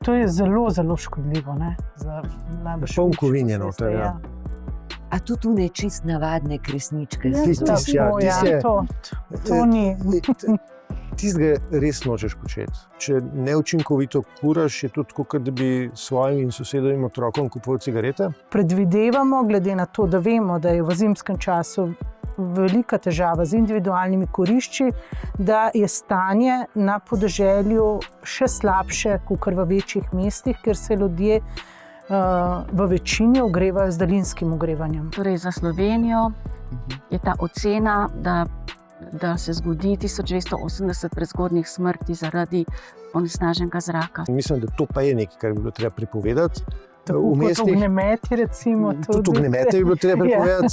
To je zelo, zelo škodljivo. Poln kovinjeno. A tudi tu ne čist navadne kresničke? To ni. Tistega res nočeš početi. Če neučinkovito kuraš, je to tako, da bi svojim in sosedovim otrokom kupoval cigarete. Predvidevamo, glede na to, da vemo, da je v zimskem času velika težava z individualnimi kurišči, da je stanje na podeželju še slabše kot v večjih mestih, ker se ljudje v večini ogrevajo z daljinskim ogrevanjem. Torej za Slovenijo je ta ocena, da se zgodi 1280 prezgodnjih smrti zaradi onesnaženega zraka. Mislim, da to pa je nekaj, kar bi bilo treba prepovedati. Tako kot ognjemeti, recimo. Tudi ognjemete bi bilo treba prepovedati.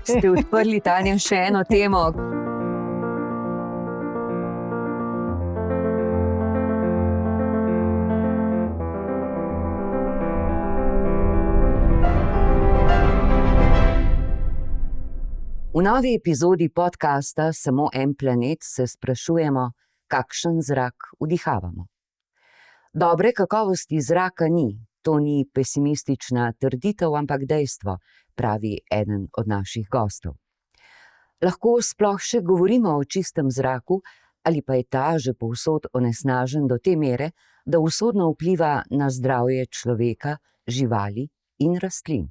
Ste odprli, Tanja, še eno temo. V novi epizodi podcasta Samo en planet se sprašujemo, kakšen zrak vdihavamo. Dobre kakovosti zraka ni. To ni pesimistična trditev, ampak dejstvo, pravi eden od naših gostov. Lahko sploh še govorimo o čistem zraku, ali pa je ta že povsod onesnažen do te mere, da usodno vpliva na zdravje človeka, živali in rastlin.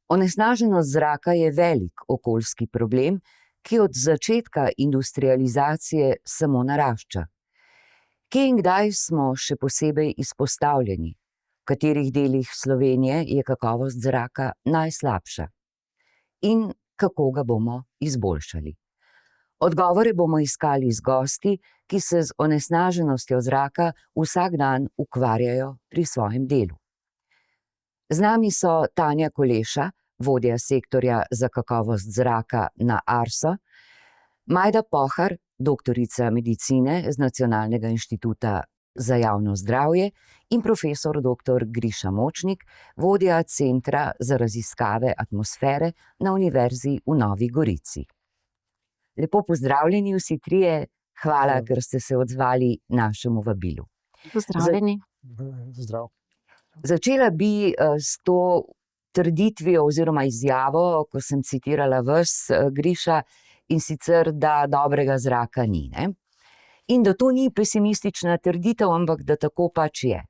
Onesnaženost zraka je velik okoljski problem, ki od začetka industrializacije samo narašča. Kje in kdaj smo še posebej izpostavljeni? V katerih delih Slovenije je kakovost zraka najslabša? In kako ga bomo izboljšali? Odgovore bomo iskali z gosti, ki se z onesnaženostjo zraka vsak dan ukvarjajo pri svojem delu. Z nami so Tanja Koleša, vodja sektorja za kakovost zraka na ARSO, Majda Pohar, doktorica medicine z Nacionalnega inštituta za javno zdravje in profesor dr. Griša Močnik, vodja Centra za raziskave atmosfere na Univerzi v Novi Gorici. Lepo pozdravljeni vsi trije, hvala, ker ste se odzvali našemu vabilu. Pozdravljeni. Zdrav. Začela bi s to trditvijo oziroma izjavo, ko sem citirala vas, Griša, in sicer, da dobrega zraka ni, ne? In da to ni pesimistična trditev, ampak da tako pač je.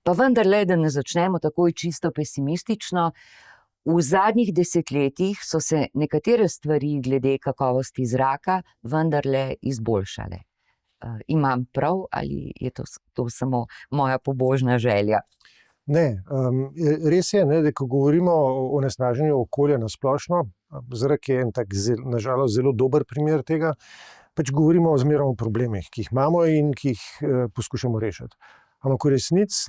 Pa vendarle, da ne začnemo takoj čisto pesimistično, v zadnjih desetletjih so se nekatere stvari glede kakovosti zraka vendarle izboljšale. Imam prav ali je to samo moja pobožna želja? Ne, res je, da ko govorimo o onesnaženju okolja na splošno, zrak je en tak, nažalost, zelo dober primer tega, pač govorimo zmeraj o problemih, ki jih imamo in ki jih poskušamo rešiti. Ampak v resnici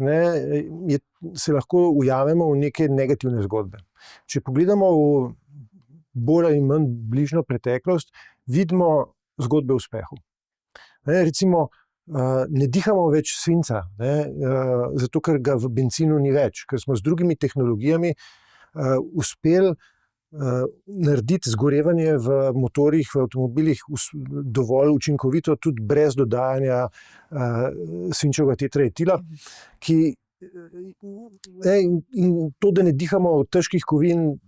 se lahko ujamemo v neke negativne zgodbe. Če pogledamo v bolj ali manj bližnjo preteklost, vidimo zgodbe o uspehu. Recimo, ne dihamo več svinca, zato ker ga v bencinu ni več, ker smo z drugimi tehnologijami uspeli narediti zgorevanje v motorjih, v avtomobilih dovolj učinkovito, tudi brez dodajanja svinčevega tetraetila, in to, da ne dihamo težkih kovin,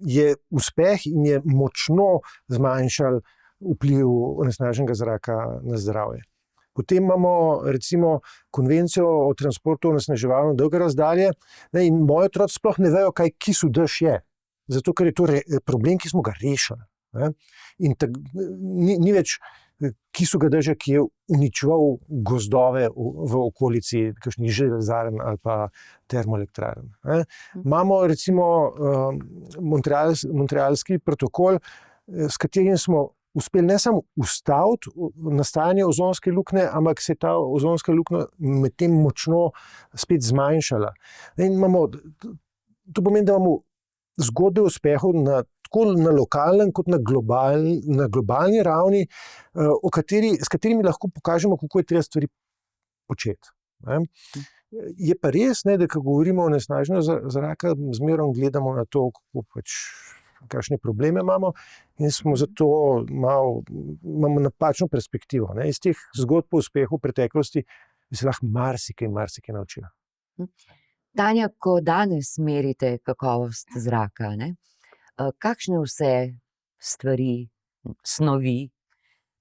je uspeh in je močno zmanjšal vpliv onesnaženega zraka na zdravje. Potem imamo recimo konvencijo o transportu onesnaževal na dolge razdalje, in moji otroci sploh ne vejo, kaj kisel dež je. Zato, ker je to problem, ki smo ga rešili. In ni več kislega dežja, ki je uničeval gozdove v okolici kakšnih železarn ali pa termoelektrarn. Imamo recimo Montrealski protokol, s katerim smo uspeli ne samo ustaviti nastajanje ozonske luknje, ampak se je ta ozonska luknja medtem močno spet zmanjšala. To pomeni, da imamo zgodbe o uspehu tako na lokalnem kot na globalni ravni, s katerimi lahko pokažemo, kako je treba stvari početi. Je pa res, da ko govorimo o onesnaženju zraka, zmeraj gledamo na to, kakšne probleme imamo, in smo zato imamo napačno perspektivo. Iz teh zgodb o uspehu v preteklosti bi se lahko marsikaj naučila. Tanja, ko danes merite kakovost zraka, kakšne vse stvari, snovi,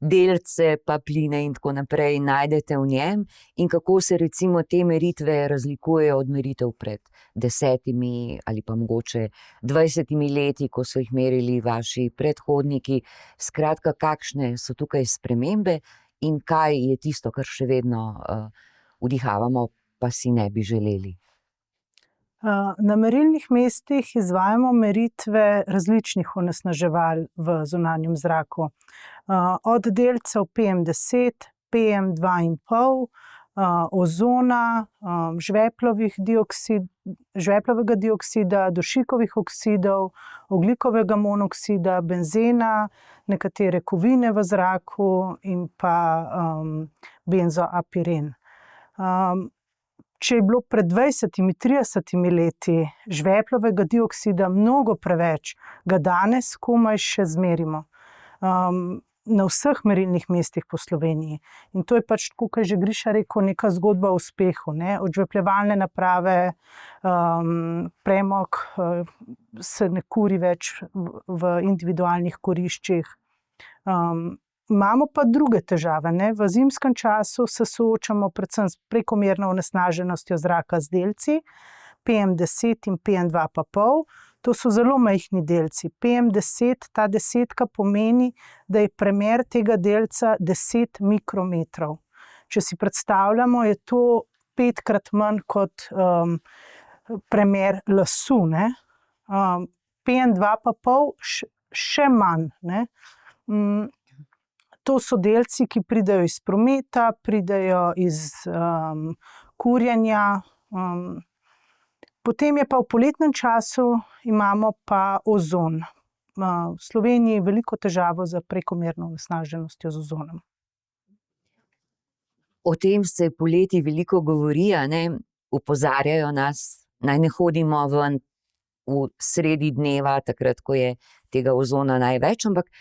delce, pa pline in tako naprej najdete v njem in kako se recimo te meritve razlikujejo od meritev pred 10 ali pa mogoče 20 leti, ko so jih merili vaši predhodniki. Skratka, kakšne so tukaj spremembe in kaj je tisto, kar še vedno vdihavamo, pa si ne bi želeli. Na merilnih mestih izvajamo meritve različnih onesnaževal v zunanjem zraku. Od delcev PM10, PM2,5, ozona, žveplovega dioksida, dušikovih oksidov, ogljikovega monoksida, benzena, nekatere kovine v zraku in pa benzoapiren. Če je bilo pred 20-30 leti žveplovega dioksida mnogo preveč, ga danes komaj še zmerimo. Na vseh merilnih mestih po Sloveniji. In to je pač, tako kot je že Griša rekel, neka zgodba o uspehu. Odžvepljevalne naprave, premog se ne kuri več v individualnih kuriščih. Imamo pa druge težave. V zimskem času se soočamo predvsem s prekomerno onesnaženostjo zraka z delci, PM10 in PM2,5. To so zelo majhni delci. PM10, ta desetka pomeni, da je premer tega delca 10 mikrometrov. Če si predstavljamo, je to 5-krat manj kot premer lasu. PM2,5 še manj. To so delci, ki pridejo iz prometa, pridejo iz kurjenja. Potem je pa v poletnem času imamo pa ozon. V Sloveniji je veliko težavo z prekomerno onesnaženostjo z ozonom. O tem se poleti veliko govori, opozarjajo nas, naj ne hodimo ven v sredi dneva, takrat, ko je tega ozona največ, ampak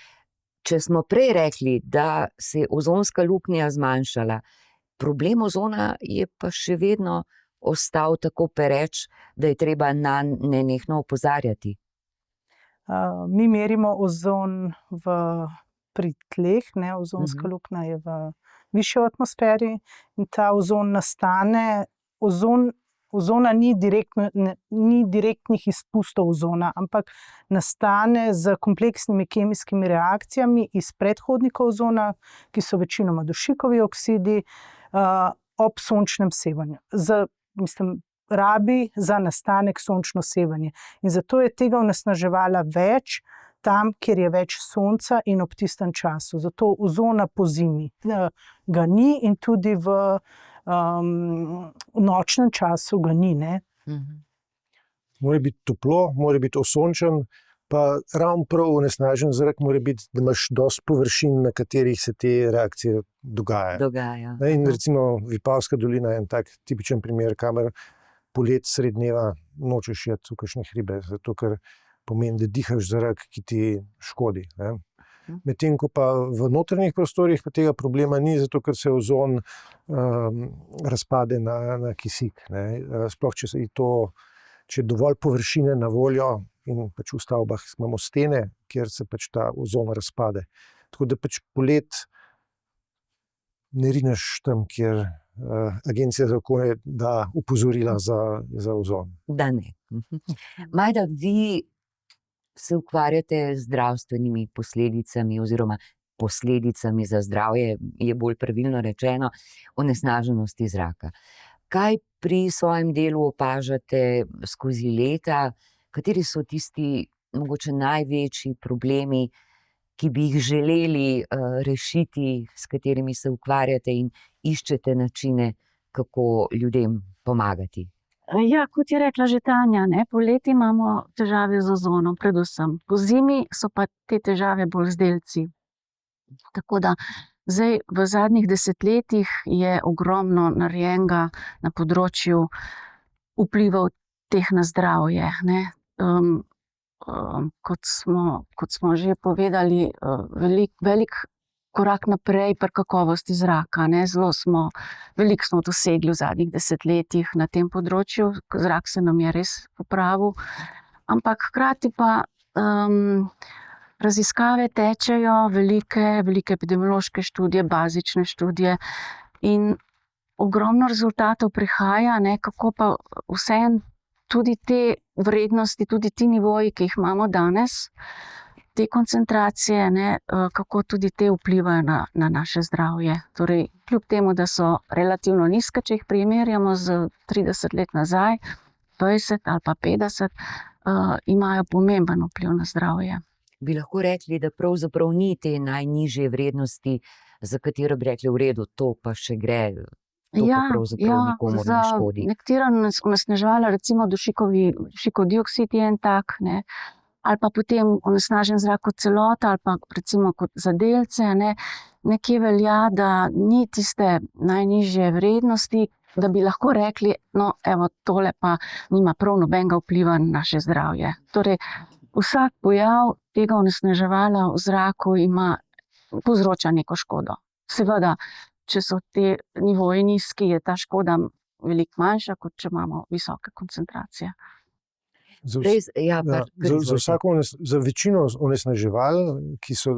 če smo prej rekli, da se je ozonska luknja zmanjšala, problem ozona je pa še vedno ostal tako pereč, da je treba nanj nenehno opozarjati. Mi merimo ozon pri tleh, ozonska luknja je v višji atmosferi in ta ozon nastane. Ozona ni direktnih izpustov ozona, ampak nastane z kompleksnimi kemijskimi reakcijami iz predhodnikov ozona, ki so večinoma dušikovi oksidi, ob sončnem sevanju. Rabi za nastanek sončno sevanje. In zato je tega onesnaževala več tam, kjer je več sonca in ob tistem času. Zato ozona pozimi ga ni in tudi v nočnem času ga ni. Mora biti toplo, mora biti osončen, pa ravno prav onesnažen zrak mora biti, da imaš dosti površin, na katerih se te reakcije dogajajo. In recimo Vipavska dolina je en tak tipičen primer, kamor polet sred dneva nočeš iti v kakšne hribe, zato ker pomeni, da dihaš zrak, ki ti škodi. Medtem ko pa v notranjih prostorih pa tega problema ni, zato ker se ozon razpade na kisik. Sploh če je dovolj površine na voljo in pač v stavbah imamo stene, kjer se pač ta ozon razpade. Tako da pač polet ne rineš tam, kjer Agencija za okolje da opozorila za ozon. Da ne. Majda, vi se ukvarjate z zdravstvenimi posledicami oziroma posledicami za zdravje, je bolj pravilno rečeno, onesnaženosti zraka. Kaj pri svojem delu opažate skozi leta, kateri so tisti mogoče največji problemi, ki bi jih želeli rešiti, s katerimi se ukvarjate in iščete načine, kako ljudem pomagati? Ja, kot je rekla že Tanja, poleti imamo težave z ozonom, predvsem. Pozimi so pa te težave bolj z delci. Tako da zdaj v zadnjih desetletjih je ogromno narejenega na področju vplivov teh na zdravje. Kot smo že povedali, velik korak naprej pri kakovosti zraka. Ne. Veliko smo dosegli v zadnjih desetletjih na tem področju, zrak se nam je res popravil, ampak hkrati pa raziskave tečejo, velike epidemiološke študije, bazične študije in ogromno rezultatov prihaja, ne, kako pa vseeno tudi te vrednosti, tudi ti nivoji, ki jih imamo danes, te koncentracije, ne, kako tudi te vplivajo na naše zdravje. Torej, kljub temu, da so relativno nizke, če jih primerjamo z 30 let nazaj, 20 ali pa 50, imajo pomemben vpliv na zdravje. Bi lahko rekli, da pravzaprav ni te najnižje vrednosti, za katero bi rekli v redu, to pa še gre, to pa pravzaprav nikomur ne škodi. Nekatera onesnaževala, recimo dušikov dioksid je en tak, ne, ali pa potem onesnažen zrak kot celota, ali pa recimo kot za delce, ne, nekje velja, da ni tiste najnižje vrednosti, da bi lahko rekli, no, evo, tole pa nima prav nobenega vpliva na naše zdravje. Torej, vsak pojav tega onesnaževala v zraku povzroča neko škodo. Seveda, če so te nivoji nizki, je ta škoda veliko manjša, kot če imamo visoke koncentracije. Za večino onesnaževal,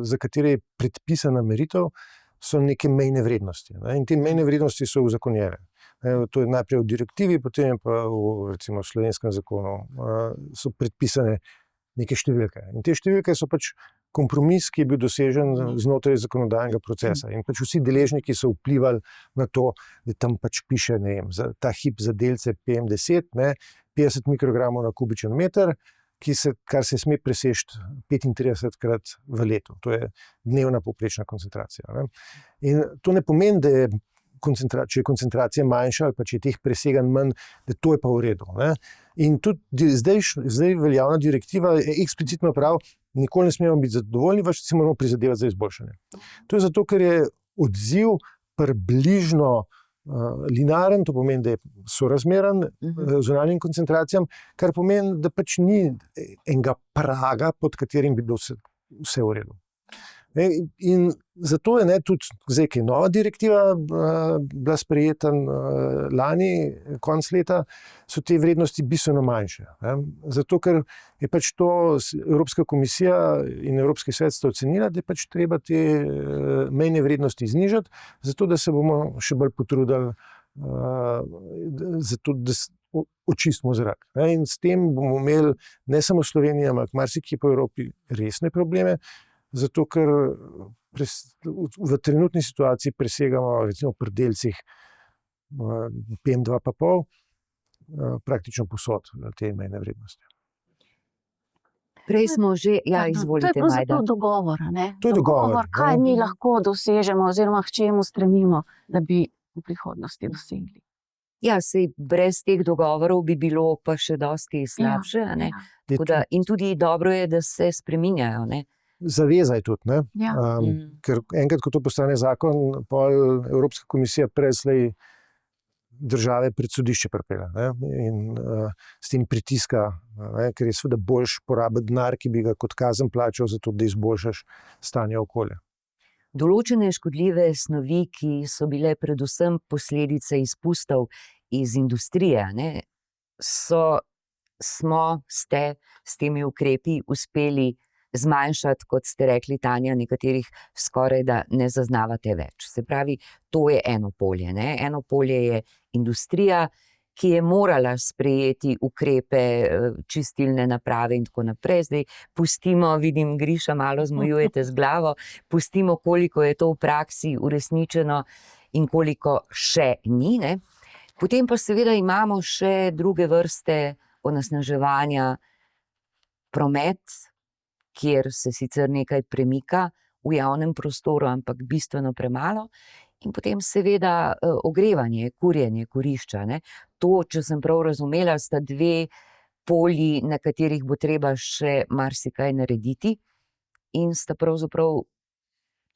za katere je predpisana meritev, so neke mejne vrednosti. Ne? In te mejne vrednosti so uzakonjene. To je najprej v direktivi, potem pa v slovenskem zakonu so predpisane neke številke. In te številke so pač kompromis, ki je bil dosežen znotraj zakonodajnega procesa. In pač vsi deležniki so vplivali na to, da tam pač piše, ne vem, za ta hip za delce PM10, ne, 50 mikrogramov na kubičen meter, kar se sme preseči 35krat v letu. To je dnevna povprečna koncentracija. Ne. In to ne pomeni, da je če je koncentracija manjša ali pa če je teh preseganj manj, da to je pa v redu. Ne? In tudi zdaj veljavna direktiva eksplicitno pravi, nikoli ne smemo biti zadovoljni, več se moramo prizadevati za izboljšanje. To je zato, ker je odziv približno linearen, to pomeni, da je sorazmeren zunanjim koncentracijam, kar pomeni, da pač ni enega praga, pod katerim bi bilo vse v redu. In zato je tudi zdaj, ki je nova direktiva bila sprejeta lani, konec leta, so te vrednosti bistveno manjše. Zato, ker je pač to Evropska komisija in Evropski svet sta ocenila, da je pač treba te mejne vrednosti znižati, zato da se bomo še bolj potrudili, zato da očistimo zrak. In s tem bomo imeli ne samo v Sloveniji, ampak marsikje po Evropi resne probleme, zato ker v trenutni situaciji presegamo recimo pri delcih PM2,5 praktično povsod te mejne vrednosti. Prej smo že, izvolite, Majda. To je pravzaprav dogovor, ne? To je dogovor, kaj mi lahko dosežemo oziroma k čemu stremimo, da bi v prihodnosti dosegli. Ja, sej brez teh dogovorov bi bilo pa še dosti slabše, ne? In tudi dobro je, da se spreminjajo, ne? Zaveza je tudi, ne? Ker enkrat, ko to postane zakon, pol Evropska komisija preslej države pred sodišče pripelje, ne? In s tem pritiska, ne? Ker je seveda boljš porabiti denar, ki bi ga kot kazen plačal, zato da izboljšaš stanje okolja. Določene škodljive snovi, ki so bile predvsem posledice izpustov iz industrije, ne? Ste s temi ukrepi uspeli zmanjšati, kot ste rekli, Tanja, nekaterih skoraj da ne zaznavate več. Se pravi, to je eno polje, ne? Eno polje je industrija, ki je morala sprejeti ukrepe, čistilne naprave in tako naprej. Zdaj pustimo, vidim, Griša malo zmajujete z glavo, pustimo, koliko je to v praksi uresničeno in koliko še ni, ne? Potem pa seveda imamo še druge vrste onesnaževanja, promet, kjer se sicer nekaj premika v javnem prostoru, ampak bistveno premalo. In potem seveda ogrevanje, kurjenje kurišča, ne. To, če sem prav razumela, sta dve polji, na katerih bo treba še marsikaj narediti in sta pravzaprav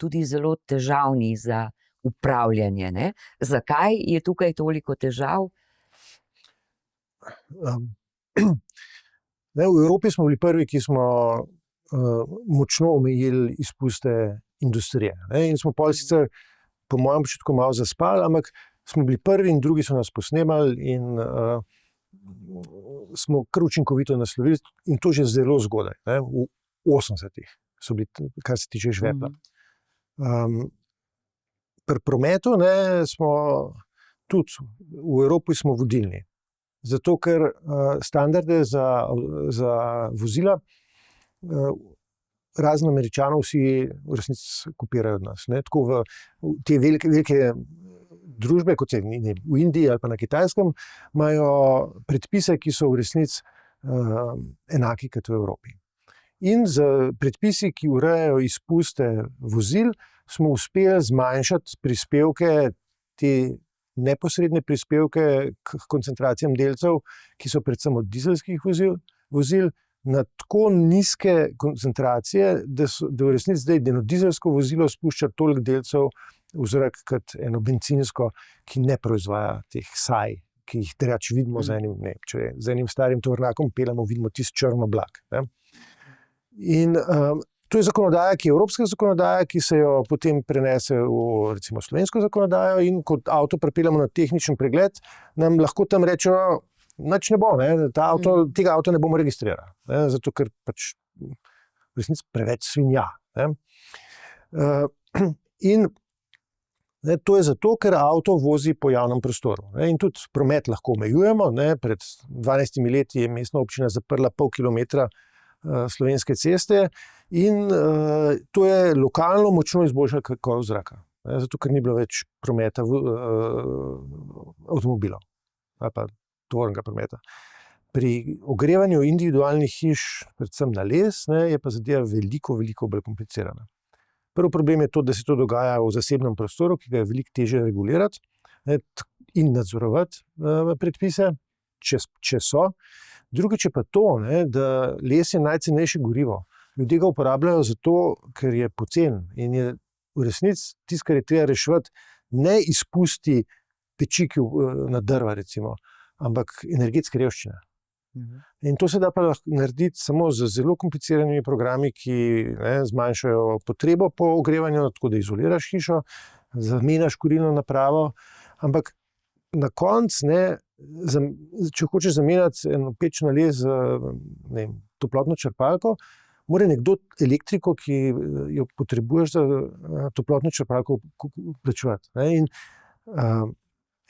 tudi zelo težavni za upravljanje, ne. Zakaj je tukaj toliko težav? V Evropi smo bili prvi, ki smo močno omejili izpuste industrije. Ne? In smo pol sicer, po mojem občutku, malo zaspali, ampak smo bili prvi in drugi so nas posnemali in smo kar učinkovito naslovili in to že zelo zgodaj, ne? V 80-ih so bili, kar se tiče žvepla. Pri prometu, ne, smo tudi v Evropi smo vodilni. Zato, ker standarde za vozila razen Američanov vsi v resnici kopirajo od nas. Ne? Tako v te velike družbe, kot je v Indiji ali pa na Kitajskem, imajo predpise, ki so v resnici enaki kot v Evropi. In z predpisi, ki urejajo izpuste vozil, smo uspeli zmanjšati prispevke, te neposredne prispevke k koncentracijam delcev, ki so predvsem od dizelskih vozil na tako nizke koncentracije, da v resnici zdaj eno dizelsko vozilo spušča toliko delcev v zrak kot eno bencinsko, ki ne proizvaja teh saj, ki jih drugače vidimo z enim starim tovornjakom peljemo, vidimo tisti črn oblak. Ne? In to je zakonodaja, ki je evropska zakonodaja, ki se jo potem prenese v recimo slovensko zakonodajo in kot avto pripeljemo na tehničen pregled, nam lahko tam rečejo, nič ne bo, ne? Tega avta ne bomo registrirali, ne? Zato ker pač v resnici preveč svinja. Ne? In ne, to je zato, ker avto vozi po javnem prostoru. Ne? In tudi promet lahko omejujemo. Ne? Pred 12 leti je mestna občina zaprla pol kilometra slovenske ceste in to je lokalno močno izboljšalo kakovost zraka. Zato, ker ni bilo več prometa avtomobilov ali pa tovornega prometa. Pri ogrevanju individualnih hiš, predvsem na les, ne, je pa zadeva veliko bolj komplicirana. Prvi problem je to, da se to dogaja v zasebnem prostoru, ki ga je veliko težje regulirati, ne, in nadzorovati predpise, če so. Drugič je pa to, ne, da les je najcenejše gorivo. Ljudje ga uporabljajo zato, ker je pocen in je v resnici tisto, kar je treba reševati, ne izpusti pečiki na drva, recimo, ampak energetske revščine. In to se da pa lahko narediti samo z zelo kompliciranimi programi, ki zmanjšajo potrebo po ogrevanju, tako da izoliraš hišo, zamenjaš kurilno napravo, ampak na koncu, če hočeš zamenjati eno peč na les z toplotno črpalko, mora nekdo elektriko, ki jo potrebuješ za toplotno črpalko, plačevati. In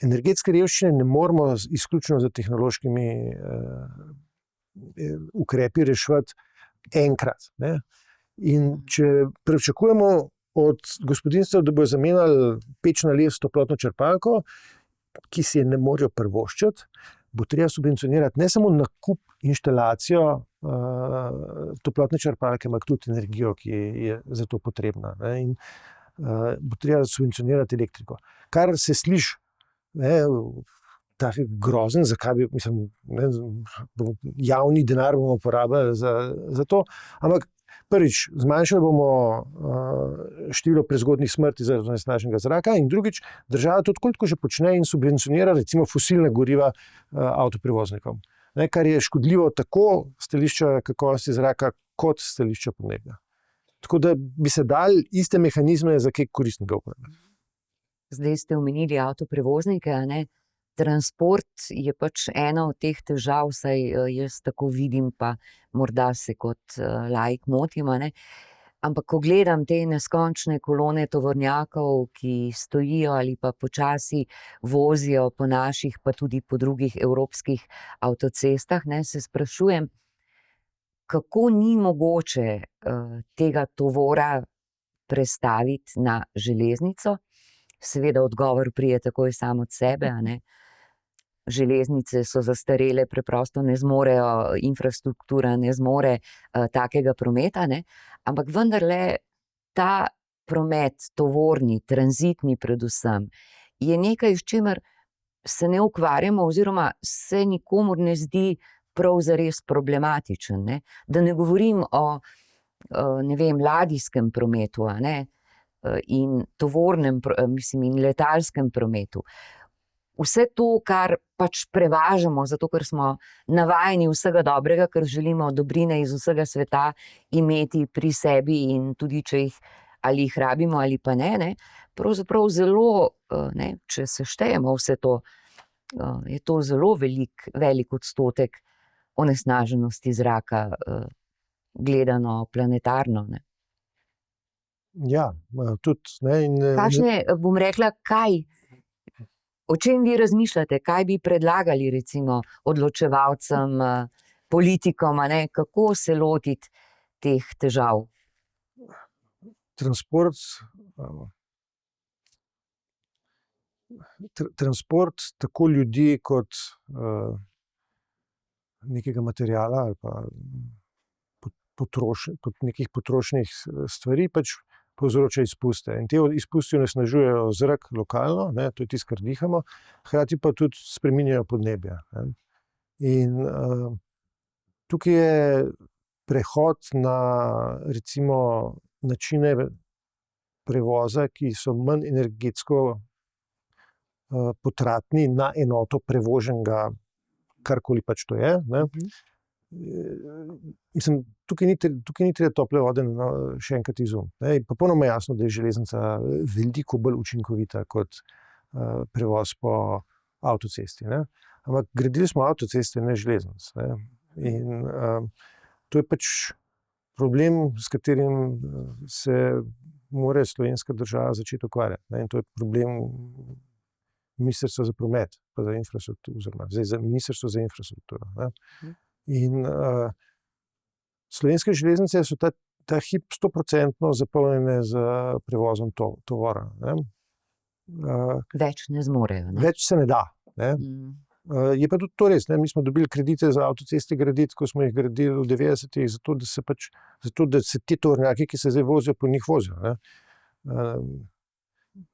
energetske revščine ne moremo izključno z tehnološkimi ukrepi reševati enkrat. Ne? In če pričakujemo od gospodinjstev, da bodo zamenjali peč na les s toplotno črpalko, ki si je ne morejo privoščiti, bo treba subvencionirati ne samo nakup, inštalacijo toplotne črpalke, ampak tudi energijo, ki je za to potrebna. Ne? In bo treba subvencionirati elektriko. Kar se sliši tako grozen, zakaj bi, javni denar bomo uporabljali za to, ampak prvič, zmanjšali bomo število prezgodnjih smrti zaradi onesnaženega zraka in drugič, država to tako že počne in subvencionira recimo fosilna goriva avtoprevoznikom, kar je škodljivo tako stališča kakovosti zraka kot stališča podnebja. Tako da bi se dali iste mehanizme za kaj koristnega uporabljati. Zdaj ste omenili avtoprevoznike, a ne? Transport je pač ena od teh težav, saj jaz tako vidim, pa morda se kot laik motim, a ne? Ampak ko gledam te neskončne kolone tovornjakov, ki stojijo ali pa počasi vozijo po naših, pa tudi po drugih evropskih avtocestah, ne, se sprašujem, kako ni mogoče tega tovora prestaviti na železnico. Seveda odgovor pride takoj sam od sebe, a ne. Železnice so zastarele, preprosto ne zmorejo, infrastruktura ne zmore takega prometa, ne. Ampak vendarle ta promet, tovorni, tranzitni predvsem, je nekaj, s čimer se ne ukvarjamo oziroma se nikomur ne zdi prav zares problematičen, ne. Da ne govorim o, ladijskem prometu, a ne. In tovornem, in letalskem prometu. Vse to, kar pač prevažamo, zato ker smo navajeni vsega dobrega, ker želimo dobrine iz vsega sveta imeti pri sebi in tudi, če jih ali jih rabimo ali pa ne, pravzaprav zelo, če seštejemo vse to, je to zelo velik odstotek onesnaženosti zraka, gledano planetarno. Ne. Ja, tudi. Kakšne, bom rekla, o čem vi razmišljate, kaj bi predlagali recimo odločevalcem, politikom, kako se lotiti teh težav? Transport tako ljudi kot nekega materiala ali pa nekih potrošnih stvari pač povzroča izpuste. In te izpusti onesnažujejo zrak lokalno, to je tisto, kar dihamo, hkrati pa tudi spreminjajo podnebje. In tukaj je prehod na recimo načine prevoza, ki so manj energetsko potratni na enoto prevoženega, karkoli pač to je. Mislim, tukaj ni treba tople vode še enkrat izumiti. Popolnoma jasno, da je železnica veliko bolj učinkovita kot prevoz po avtocesti. Ampak gradili smo avtoceste, ne železnic. In to je pač problem, s katerim se mora slovenska država začeti ukvarjati. In to je problem Ministrstva za promet, pa za infrastrukturo, oziroma zdaj za Ministrstvo za infrastrukturo. In slovenske železnice so ta hip 100% zapolnjene z prevozom tovora. Več ne zmorejo. Več se ne da. Je pa tudi to res. Mi smo dobili kredite za avtoceste graditi, ko smo jih gradili v 90-ih, zato da se ti tovornjaki, ki se zdaj vozijo, po njih vozijo.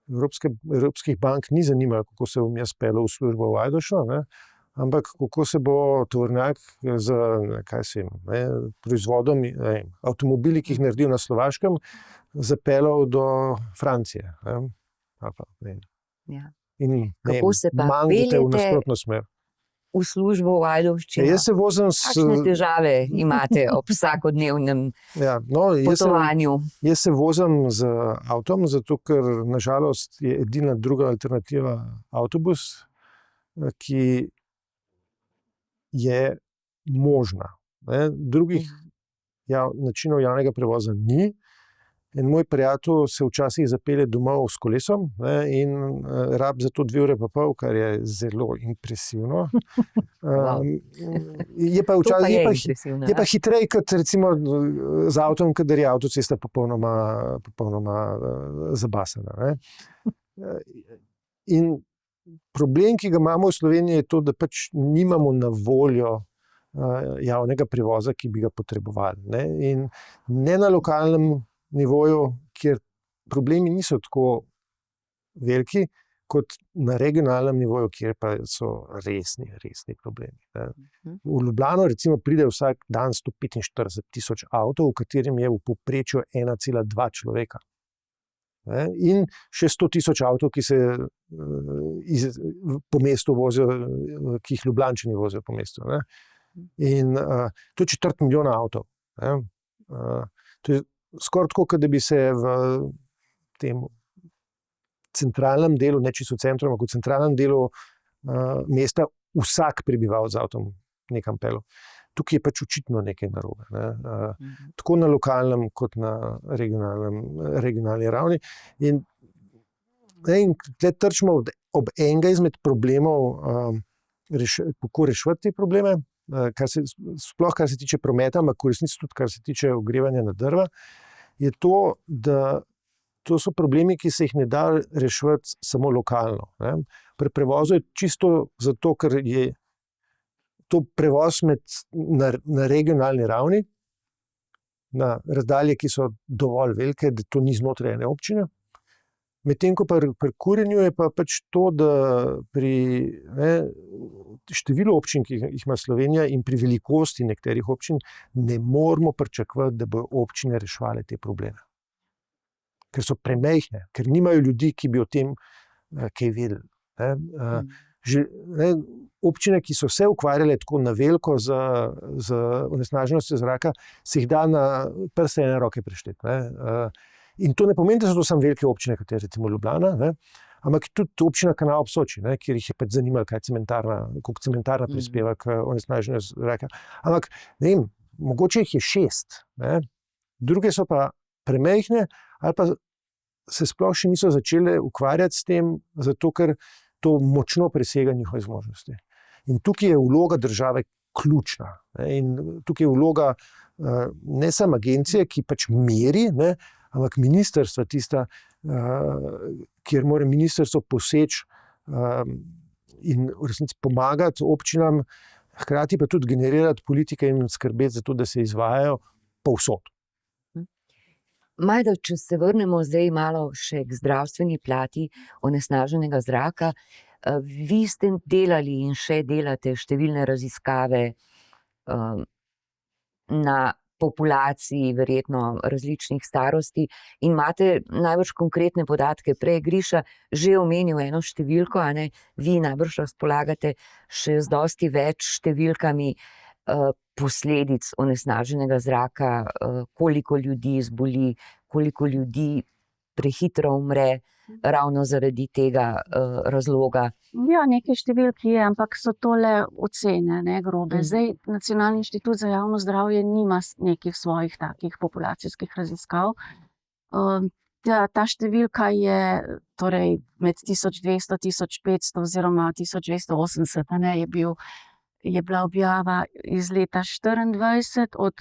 Evropskih bank ni zanimalo, kako se bom jaz peljal v službo v Ajdovšo, ampak kako se bo tovornjak z proizvodom, avtomobili, ki jih naredijo na Slovaškem, zapeljal do Francije. Ja. In kako se pa peljete v nasprotno smer? V službo v Ajdovščino? Kakšne težave imate ob vsakodnevnem potovanju? Jaz se vozim z avtom, zato ker nažalost je edina druga alternativa avtobus, ki je možna. Drugih načinov javnega prevoza ni. In moj prijatelj se včasih zapelje domov s kolesom in rab za to 2,5 ure, kar je zelo impresivno. Je pa hitreje kot recimo z avtom, kadar je avtocesta popolnoma zabasana. In problem, ki ga imamo v Sloveniji, je to, da pač nimamo na voljo javnega prevoza, ki bi ga potrebovali. In ne na lokalnem nivoju, kjer problemi niso tako veliki, kot na regionalnem nivoju, kjer pa so resni problemi. V Ljubljano recimo pride vsak dan 145.000 avtov, v katerem je v povprečju 1,2 človeka. In še 100.000 avtov, ki se po mestu vozijo, ki jih Ljubljančani vozijo po mestu. In to je 250.000 avtov. To je skoraj tako, kot da bi se v tem centralnem delu, ne čisto v centru, ampak v centralnem delu mesta vsak prebivalec z avtom nekam peljal. Tukaj je pač očitno nekaj narobe. Tako na lokalnem, kot na regionalni ravni. In tukaj trčimo ob enega izmed problemov, kako reševati te probleme, sploh kar se tiče prometa, ampak v resnici tudi kar se tiče ogrevanja na drva, je to, da to so problemi, ki se jih ne da reševati samo lokalno. Pri prevozu je čisto zato, ker je to prevoz na regionalni ravni, na razdalje, ki so dovolj velike, da to ni znotraj ene občine. Medtem ko pri kurjenju je pa pač to, da pri številu občin, ki jih ima Slovenija, in pri velikosti nekaterih občin ne moramo pričakovati, da bodo občine reševale te probleme. Ker so premajhne, ker nimajo ljudi, ki bi o tem kaj vedeli. Občine, ki so se ukvarjale tako na veliko z onesnaženostjo zraka, se jih da na prste ene roke prešteti. In to ne pomeni, da so to samo velike občine, kot je recimo Ljubljana, ne? Ampak tudi občina Kanal ob Soči, ne? Kjer jih je pač zanimalo, koliko cementarna prispeva k onesnaženju zraka. Ampak, ne vem, mogoče jih je 6, ne? Druge so pa premajhne ali pa se sploh še niso začele ukvarjati s tem, zato ker to močno presega njihove zmožnosti. In tukaj je vloga države ključna. Ne? In tukaj je vloga ne samo agencije, ki pač meri, ne? Ampak ministrstva tista, kjer mora ministrstvo poseči in v resnici pomagati občinam, hkrati pa tudi generirati politike in skrbeti za to, da se izvajajo povsod. Majda, če se vrnemo zdaj malo še k zdravstveni plati onesnaženega zraka, vi ste delali in še delate številne raziskave na populaciji, verjetno različnih starosti, in imate najbrž konkretne podatke. Prej je Griša že omenil eno številko, a ne? Vi najbrž razpolagate še z dosti več številkami posledic onesnaženega zraka, koliko ljudi zboli, koliko ljudi prehitro umre ravno zaradi tega razloga. Ja, nekaj številk je, ampak so tole ocene, ne, grobe. Zdaj, Nacionalni inštitut za javno zdravje nima nekih svojih takih populacijskih raziskav. Ta številka je torej med 1200-1500 oziroma 1280, ne, je bila objava iz leta 2024 od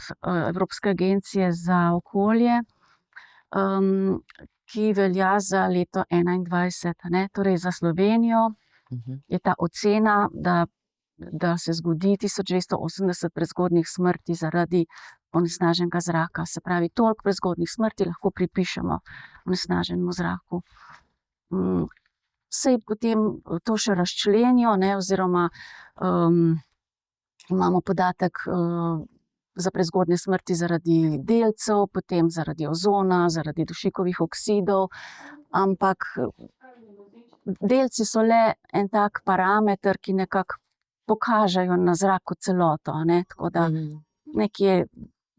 Evropske agencije za okolje, ki velja za leto 2021, ne. Torej za Slovenijo je ta ocena, da se zgodi 1280 prezgodnjih smrti zaradi onesnaženega zraka. Se pravi, toliko prezgodnjih smrti lahko pripišemo onesnaženemu zraku. Sej potem to še razčlenijo, ne, oziroma imamo podatek za prezgodnje smrti zaradi delcev, potem zaradi ozona, zaradi dušikovih oksidov, ampak delci so le en tak parameter, ki nekako pokažejo na zrak kot celoto, ne, tako da nekje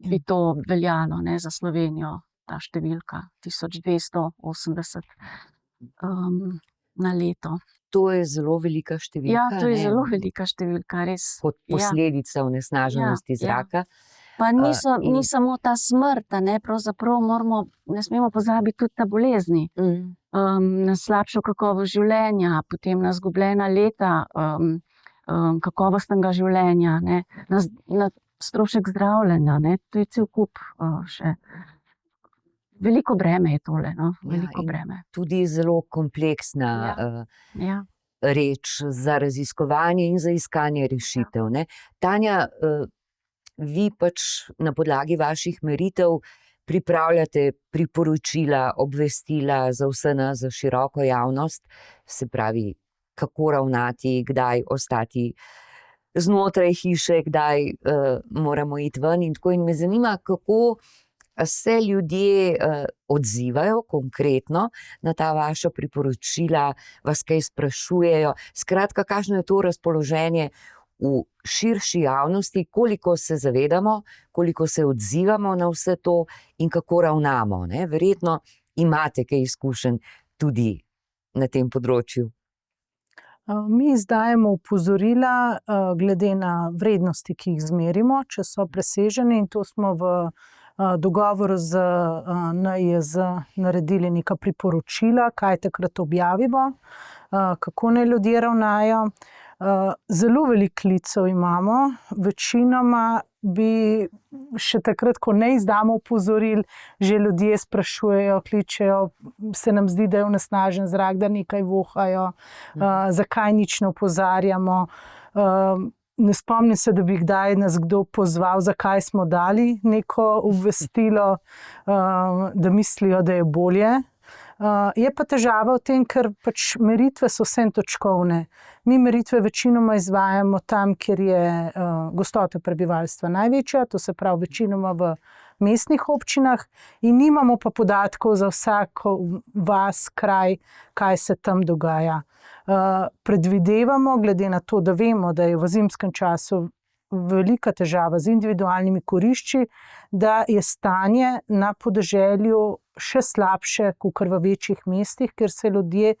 bi to veljalo, ne, za Slovenijo, ta številka 1280 na leto. To je zelo velika številka. Ja, to je zelo velika številka, res. Kot posledica onesnaženosti zraka. Pa ni samo ta smrt, ne, pravzaprav ne smemo pozabiti tudi na bolezni, na slabšo kakovost življenja, potem na izgubljena leta kakovostnega življenja, ne, na strošek zdravljenja, ne, to je cel kup še. Veliko breme je tole, no, veliko breme. Tudi zelo kompleksna reč za raziskovanje in za iskanje rešitev, ne. Tanja, vi pač na podlagi vaših meritev pripravljate priporočila, obvestila za vse nas, za široko javnost, se pravi, kako ravnati, kdaj ostati znotraj hiše, kdaj moramo iti ven in tako. In me zanima, kako se ljudje odzivajo konkretno na ta vaša priporočila, vas kaj sprašujejo. Skratka, kakšno je to razpoloženje v širši javnosti, koliko se zavedamo, koliko se odzivamo na vse to in kako ravnamo, ne? Verjetno imate kaj izkušenj tudi na tem področju. Mi izdajemo opozorila glede na vrednosti, ki jih zmerimo, če so presežene, in to smo v dogovoru z NIJZ naredili neka priporočila, kaj takrat objavimo, kako naj ljudje ravnajo. Zelo veliko klicev imamo, večinoma bi še takrat, ko ne izdamo opozoril, že ljudje sprašujejo, kličejo, se nam zdi, da je onesnažen zrak, da nekaj vohajo, zakaj nič ne opozarjamo. Ne spomnim se, da bi kdaj nas kdo pozval, zakaj smo dali neko obvestilo, da mislijo, da je bolje. Je pa težava v tem, ker pač meritve so vsem točkovne. Mi meritve večinoma izvajamo tam, kjer je gostota prebivalstva največja, to se pravi večinoma v mestnih občinah, in nimamo pa podatkov za vsako vas, kraj, kaj se tam dogaja. Predvidevamo, glede na to, da vemo, da je v zimskem času velika težava z individualnimi kurišči, da je stanje na podeželju še slabše kot v večjih mestih, ker se ljudje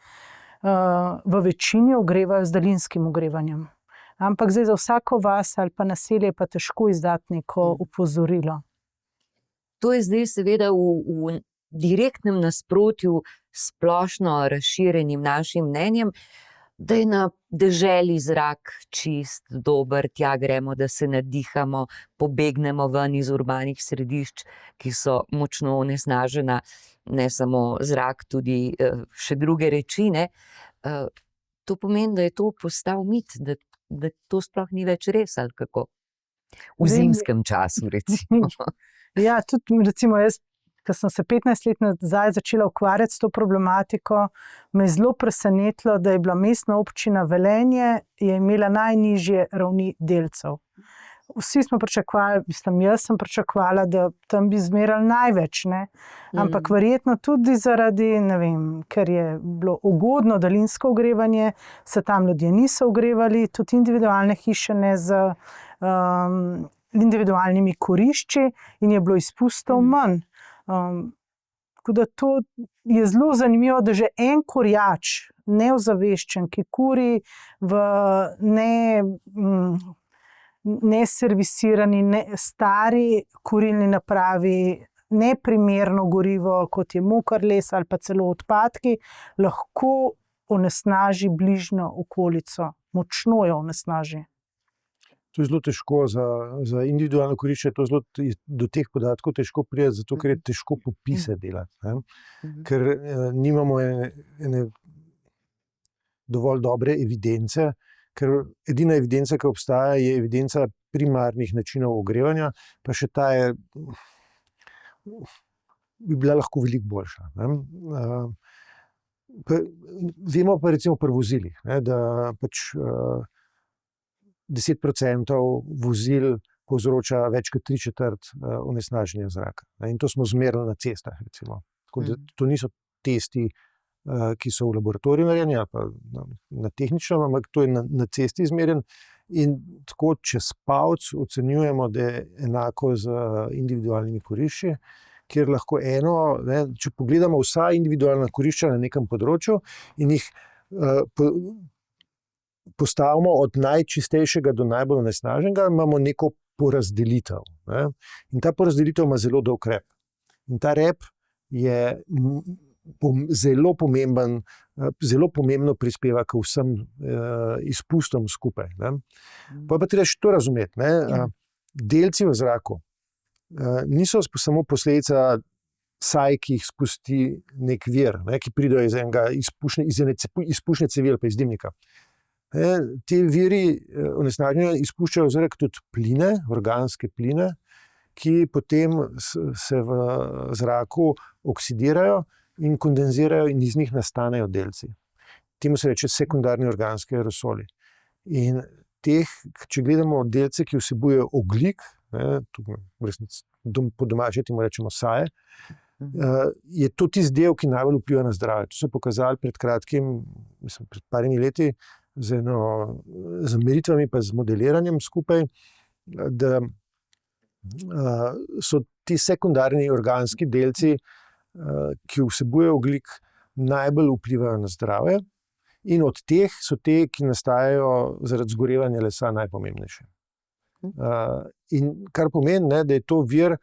v večini ogrevajo z daljinskim ogrevanjem. Ampak zdaj za vsako vas ali pa naselje pa težko izdati neko opozorilo. To je zdaj seveda v direktnem nasprotju s splošno razširjenim našim mnenjem, da je na deželi zrak čist, dober, tja gremo, da se nadihamo, pobegnemo ven iz urbanih središč, ki so močno onesnažena, ne samo zrak, tudi še druge reči, ne. To pomeni, da je to postal mit, da to sploh ni več res, ali kako? V zimskem času, recimo. Ja, tudi recimo jaz, ko sem se 15 let nazaj začela ukvarjati s to problematiko, me je zelo presenetilo, da je bila mestna občina Velenje, je imela najnižje ravni delcev. Vsi smo pričakovali, jaz sem pričakovala, da tam bi zmerali največ, ne? Ampak verjetno tudi zaradi, ne vem, ker je bilo ugodno daljinsko ogrevanje, se tam ljudje niso ogrevali, tudi individualne hiše ne z individualnimi kurišči in je bilo izpustov manj. Tako da to je zelo zanimivo, da že en kurjač, neozaveščen, ki kuri v neservisirani, stari kurilni napravi, neprimerno gorivo, kot je mokar les ali pa celo odpadki, lahko onesnaži bližnjo okolico, močno jo onesnaži. To je zelo težko za individualno kurišče, do teh podatkov težko priti, zato ker je težko popise delati. Ne? Ker nimamo ene dovolj dobre evidence, ker edina evidenca, ki obstaja, je evidenca primarnih načinov ogrevanja, pa še ta bi bila lahko veliko boljša. Ne? Vemo pa recimo pri vozilih, ne, da pač 10% vozil povzroča več kot 3/4 onesnaženja zraka. In to smo zmerili na cestah, recimo. Tako da to niso testi, ki so v laboratoriju narejeni, ali pa na tehničnem, ampak to je na cesti izmerjen. In tako čez palec ocenjujemo, da je enako z individualnimi kurišči, kjer lahko ne, če pogledamo vsa individualna kurišča na nekem področju in jih postavimo od najčistejšega do najbolj onesnaženega, imamo neko porazdelitev. Ne? In ta porazdelitev ima zelo dolg rep. In ta rep je zelo pomemben, zelo pomembno prispeva k vsem izpustom skupaj. Ne? Pa treba še to razumeti. Ne? Delci v zraku niso samo posledica saj, ki jih spusti nek vir, ne? Ki pridejo iz ene izpušne cevi ali pa iz dimnika. Ti viri onesnaženja izpuščajo v zrak tudi pline, organske pline, ki potem se v zraku oksidirajo in kondenzirajo in iz njih nastanejo delci. Temu se reče sekundarni organski aerosoli. In če gledamo delce, ki vsebujejo ogljik, po domače temu rečemo saje, je to tisti del, ki najbolj vpliva na zdravje. To so pokazali pred kratkim, pred parimi leti, z meritvami pa z modeliranjem skupaj, da so ti sekundarni organski delci, ki vsebujejo ogljik, najbolj vplivajo na zdravje, in od teh so te, ki nastajajo zaradi zgorevanja lesa, najpomembnejše. In kar pomeni, ne, da je to vir,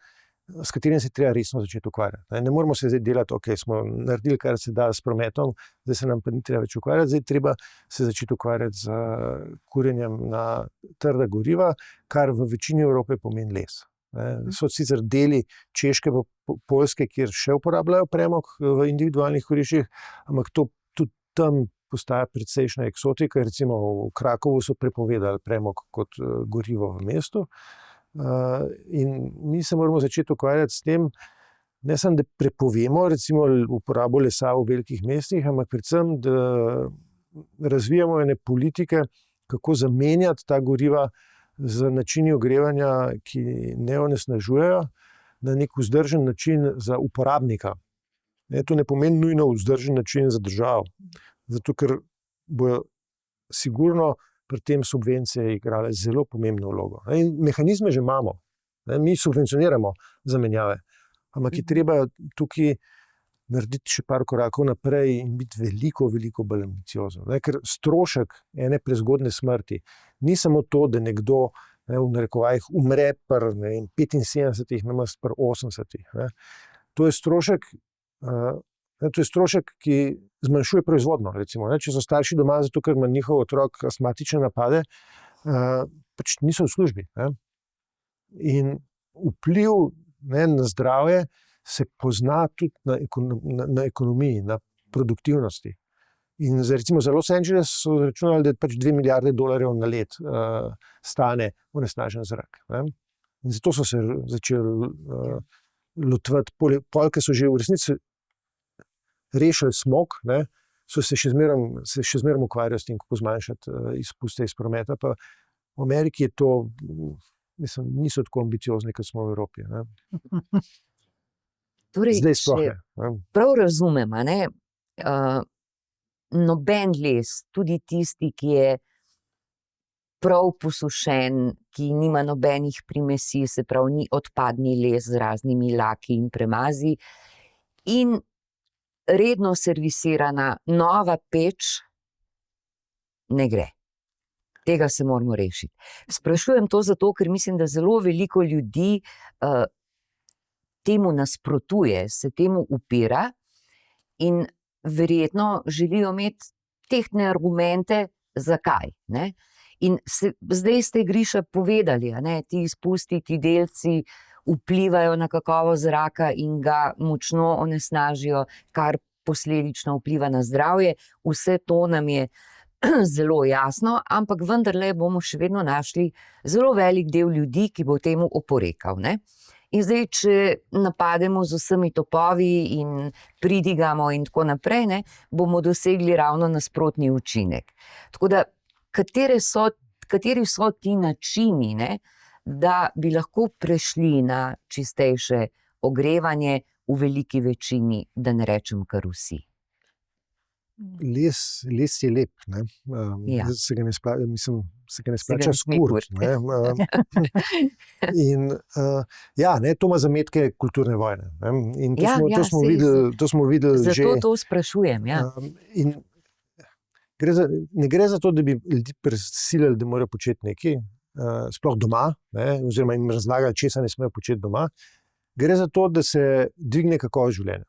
s katerim se treba resno začeti ukvarjati. Ne moramo se zdaj delati, smo naredili, kar se da s prometom, zdaj se nam pa ni treba več ukvarjati, zdaj treba se začeti ukvarjati z kurjenjem na trda goriva, kar v večini Evrope pomeni les. So sicer deli Češke pa Poljske, kjer še uporabljajo premog v individualnih kuriščih, ampak to tudi tam postaja precejšnja eksotika. Recimo v Krakovu so prepovedali premog kot gorivo v mestu. In mi se moramo začeti ukvarjati s tem, ne samo, da prepovemo recimo uporabo lesa v velikih mestih, ampak predvsem, da razvijamo ene politike, kako zamenjati ta goriva z načini ogrevanja, ki ne onesnažujejo, na nek vzdržen način za uporabnika. To ne pomeni nujno vzdržen način za državo, zato ker bojo sigurno pri tem subvencije igrale zelo pomembno vlogo. In mehanizme že imamo. Mi subvencioniramo zamenjave, ampak je treba tukaj narediti še par korakov naprej in biti veliko, veliko bolj ambiciozen. Ker strošek ene prezgodne smrti ni samo to, da nekdo v narekovajih umre pri 75, namesto pri 80. To je strošek, ki zmanjšuje proizvodnjo. Recimo, če so starši doma, zato ker ima njihov otrok astmatične napade, pač niso v službi. In vpliv na zdravje se pozna tudi na ekonomiji, na produktivnosti. In recimo za Los Angeles so računali, da pač $2 milijarde na let stane onesnažen zrak. In zato so se začeli lotvati, polke so že v resnici rešili smog, so se še zmeraj ukvarjali s tem, kako zmanjšati izpuste iz prometa. Pa v Ameriki je to, mislim, niso tako ambiciozni, kot smo v Evropi. Torej, zdaj sploh ne. Prav razumem, noben les, tudi tisti, ki je prav posušen, ki nima nobenih primesi, se pravi, ni odpadni les z raznimi laki in premazi, in redno servisirana nova peč ne gre. Tega se moramo rešiti. Sprašujem to zato, ker mislim, da zelo veliko ljudi temu nasprotuje, se temu upira in verjetno želijo imeti tehtne argumente, zakaj. In zdaj ste, Griša, povedali, ti izpusti, ti delci vplivajo na kakovost zraka in ga močno onesnažijo, kar posledično vpliva na zdravje. Vse to nam je zelo jasno, ampak vendarle bomo še vedno našli zelo velik del ljudi, ki bo temu oporekal. In zdaj, če napademo z vsemi topovi in pridigamo in tako naprej, bomo dosegli ravno nasprotni učinek. Tako da, kateri so ti načini, da bi lahko prešli na čistejše ogrevanje v veliki večini, da ne rečem kar vsi? Les je lep, se ga ne splača skuriti. In to ima zametke kulturne vojne. In to smo videli že. Zato to sprašujem. In ne gre za to, da bi ljudi prisilili, da morajo početi nekaj, sploh doma, oziroma jim razlagali, česa ne smejo početi doma. Gre za to, da se dvigne kakovost življenja.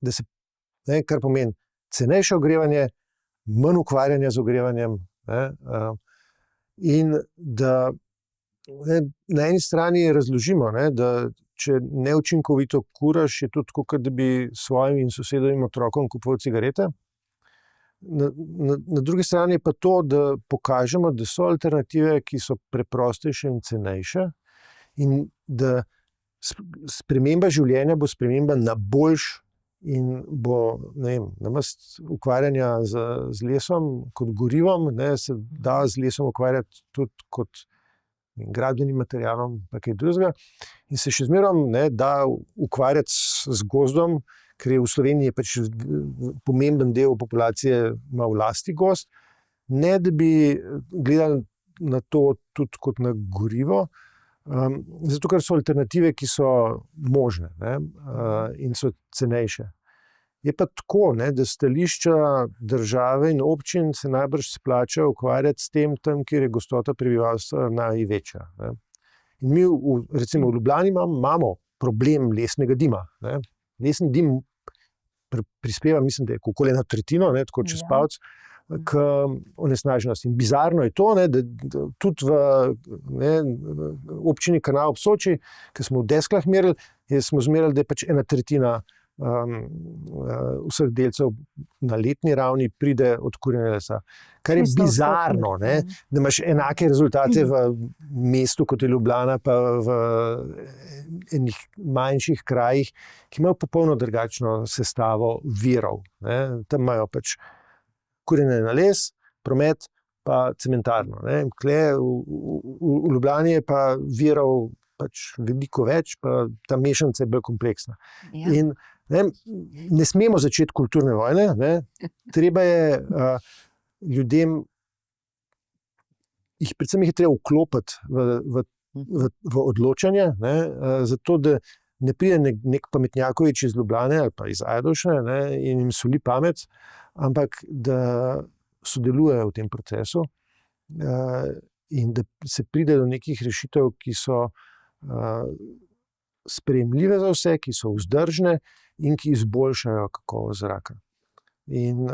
Da se, kar pomeni cenejše ogrevanje, manj ukvarjanja z ogrevanjem, in da na eni strani razložimo, da če neučinkovito kuraš, je to tako, kot da bi svojim in sosedovim otrokom kupoval cigarete. Na drugi strani pa to, da pokažemo, da so alternative, ki so preprostejše in cenejše, in da sprememba življenja bo sprememba na boljš, in bo, namesto ukvarjanja z lesom kot gorivom, se da z lesom ukvarjati tudi kot gradbenim materialom, pa kaj drugega. In se še zmeraj da ukvarjati z gozdom, ker je v Sloveniji pač pomemben del populacije ima v lasti gozd, ne da bi gledali na to tudi kot na gorivo, zato ker so alternative, ki so možne, in so cenejše. Je pa tako, da stališča države in občin se najbrž splača ukvarjati s tem, tam, kjer je gostota prebivalstva največja. In mi, recimo v Ljubljani, imamo problem lesnega dima. Lesni dim prispeva, mislim, da je okoli 1/3, tako čez palec, k onesnaženosti. In bizarno je to, da tudi v občini Kanal ob Soči, ki smo v Desklah merili, smo zmerili, da je pač 1/3 vseh delcev na letni ravni pride od kurjenja lesa. Kar je bizarno, da imaš enake rezultate v mestu, kot je Ljubljana, pa v enih manjših krajih, ki imajo popolno drugačno sestavo virov. Tam imajo pač kurjenje na les, promet pa cementarno. Tukaj v Ljubljani je pa virov pač veliko več, pa ta mešanica je bolj kompleksna. In ne smemo začeti kulturne vojne, treba je ljudem, predvsem jih je treba vklopiti v odločanje, zato da ne pride nek pametnjakovič iz Ljubljane ali pa iz Ajdovšne, ne, in jim soli pamet, ampak da sodelujejo v tem procesu in da se pride do nekih rešitev, ki so sprejemljive za vse, ki so vzdržne in ki izboljšajo kakovost zraka. In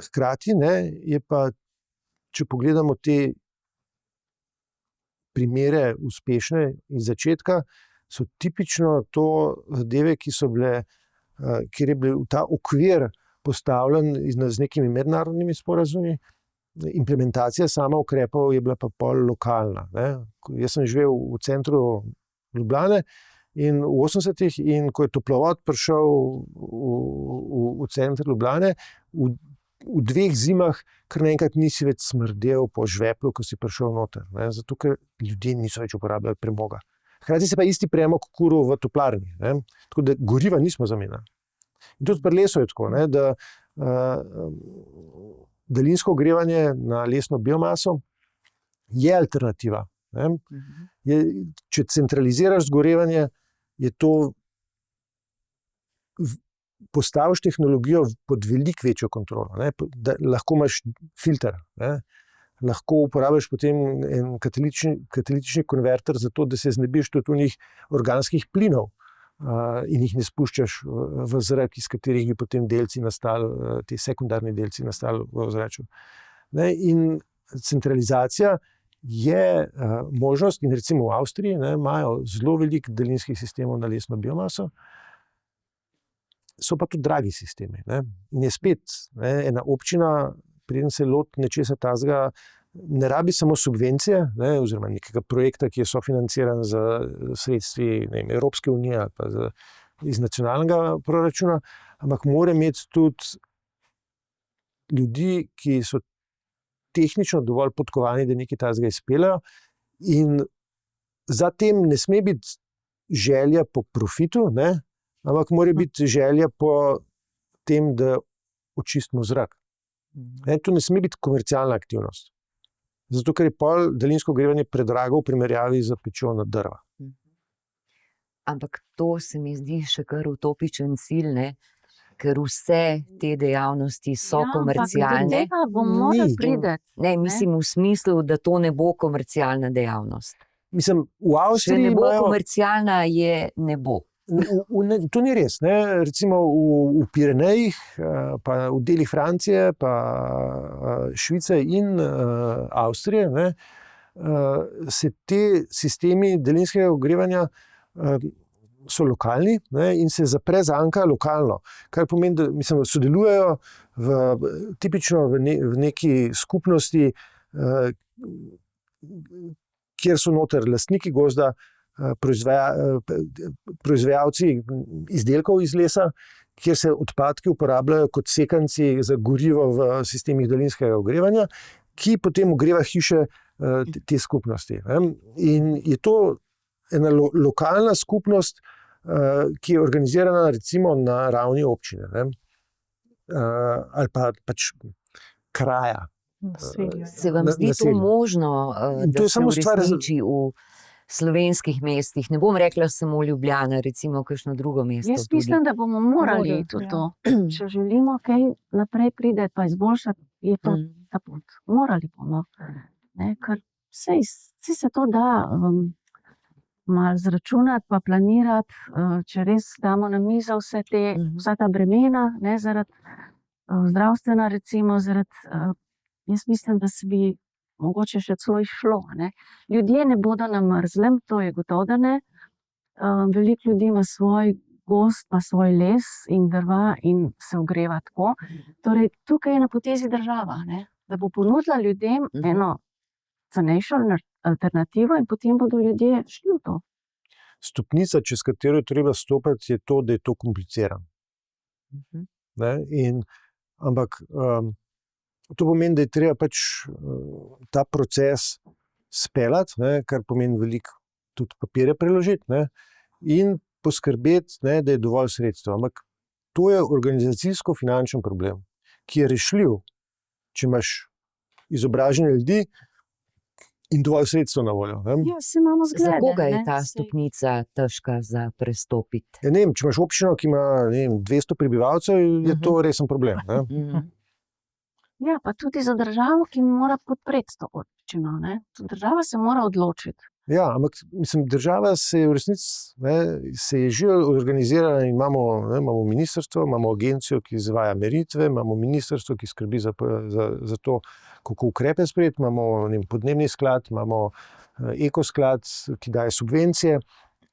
hkrati je pa, če pogledamo te primere uspešne iz začetka, so tipično to zadeve, ki so bile, kjer je bil ta okvir postavljen z nekimi mednarodnimi sporazumi, implementacija sama ukrepov je bila pa pol lokalna. Ne. Jaz sem živel v centru Ljubljane in v 80-ih, in ko je toplovod prišel v center Ljubljane, v 2 zimah kar naenkrat nisi več smrdel po žveplu, ko si prišel noter, ne, zato ker ljudje niso več uporabljali premoga. Hkrati se pa isti premog kuril v toplarni, ne, tako da goriva nismo zamenjali. In tudi pri lesu je tako, ne, da daljinsko ogrevanje na lesno biomaso je alternativa. Ne. Če centraliziraš zgorevanje, je to postaviš tehnologijo pod veliko večjo kontrolo, ne, da lahko imaš filter, ne, lahko uporabiš potem en katalitični konverter za to, da se znebiš tudi unih organskih plinov in jih ne spuščaš v zrak, iz katerih bi potem delci nastali, ti sekundarni delci nastali v ozračju. Ne, in centralizacija je možnost, in recimo v Avstriji imajo zelo veliko daljinskih sistemov na lesno biomaso, so pa tudi dragi sistemi. Ne. In je spet ena občina, preden se loti nečesa takega, ne rabi samo subvencije, ne, oziroma nekega projekta, ki je sofinanciran z sredstvi Evropske unije ali pa iz nacionalnega proračuna, ampak mora imeti tudi ljudi, ki so tehnično dovolj podkovani, da nekaj takega izpeljejo, in za tem ne sme biti želja po profitu, ne, ampak mora biti želja po tem, da očistimo zrak. Ne, to ne sme biti komercialna aktivnost. Zato, ker je pol daljinsko ogrevanje predrago v primerjavi z pečjo na drva. Ampak to se mi zdi še kar utopičen cilj, ne? Ker vse te dejavnosti so komercialne. Do tega bomo morali priti. Ne, mislim v smislu, da to ne bo komercialna dejavnost. Mislim, v Avstriji če ne bo imajo... komercialna, je ne bo. To ni res. Ne? Recimo v Pirenejih, pa v delih Francije, pa Švice in Avstrije, ne, se te sistemi daljinskega ogrevanja so lokalni, ne, in se zapre zanka lokalno. Kar pomeni, da sodelujejo tipično v neki skupnosti, kjer so noter lastniki gozda, proizvajalci izdelkov iz lesa, kjer se odpadki uporabljajo kot sekanci za gorivo v sistemih daljinskega ogrevanja, ki potem ogreva hiše te skupnosti. In je to ena lokalna skupnost, ki je organizirana recimo na ravni občine, ali pa pač kraja. Se vam zdi to možno, da se uresniči v slovenskih mestih? Ne bom rekla samo Ljubljana, recimo kakšno drugo mesto. Jaz mislim, da bomo morali tudi to. Če želimo kaj naprej priti, pa izboljšati, je to ta pot. Morali bomo. Ne, ker saj se to da malo zračunati, pa planirati, če res damo na mizo vsa ta bremena, ne, zaradi zdravstvena, recimo, jaz mislim, da se bi mogoče še celo išlo. Ne. Ljudje ne bodo na mrzlem, to je gotovo, da ne. Veliko ljudi ima svoj gozd, pa svoj les in drva in se ogreva tako. Torej, tukaj je na potezi država, ne, da bo ponudila ljudem eno cenejšo alternativo in potem bodo ljudje šli v to. Stopnica, čez katero je treba stopiti, je to, da je to komplicirano. Ne, ampak to pomeni, da je treba pač ta proces speljati, kar pomeni veliko tudi papirja preložiti, ne, in poskrbeti, ne, da je dovolj sredstev. Ampak to je organizacijsko-finančen problem, ki je rešljiv, če imaš izobražene ljudi, in dovolj sredstev na voljo. Ne? Ja, si imamo zglede. Za koga je ne, ta saj. stopnica težka za prestopiti? Ja, ne vem, če imaš občino, ki ima 200 prebivalcev, je to resen problem. Ne? Ja, pa tudi za državo, ki mora podpreti to občino. Ne. Država se mora odločiti. Ja, ampak mislim, država se je v resnici se je že organizirala in imamo ministrstvo, imamo agencijo, ki izvaja meritve, imamo ministrstvo, ki skrbi za to, kako ukrepe sprejeti, imamo podnebni sklad, imamo ekosklad, ki daje subvencije.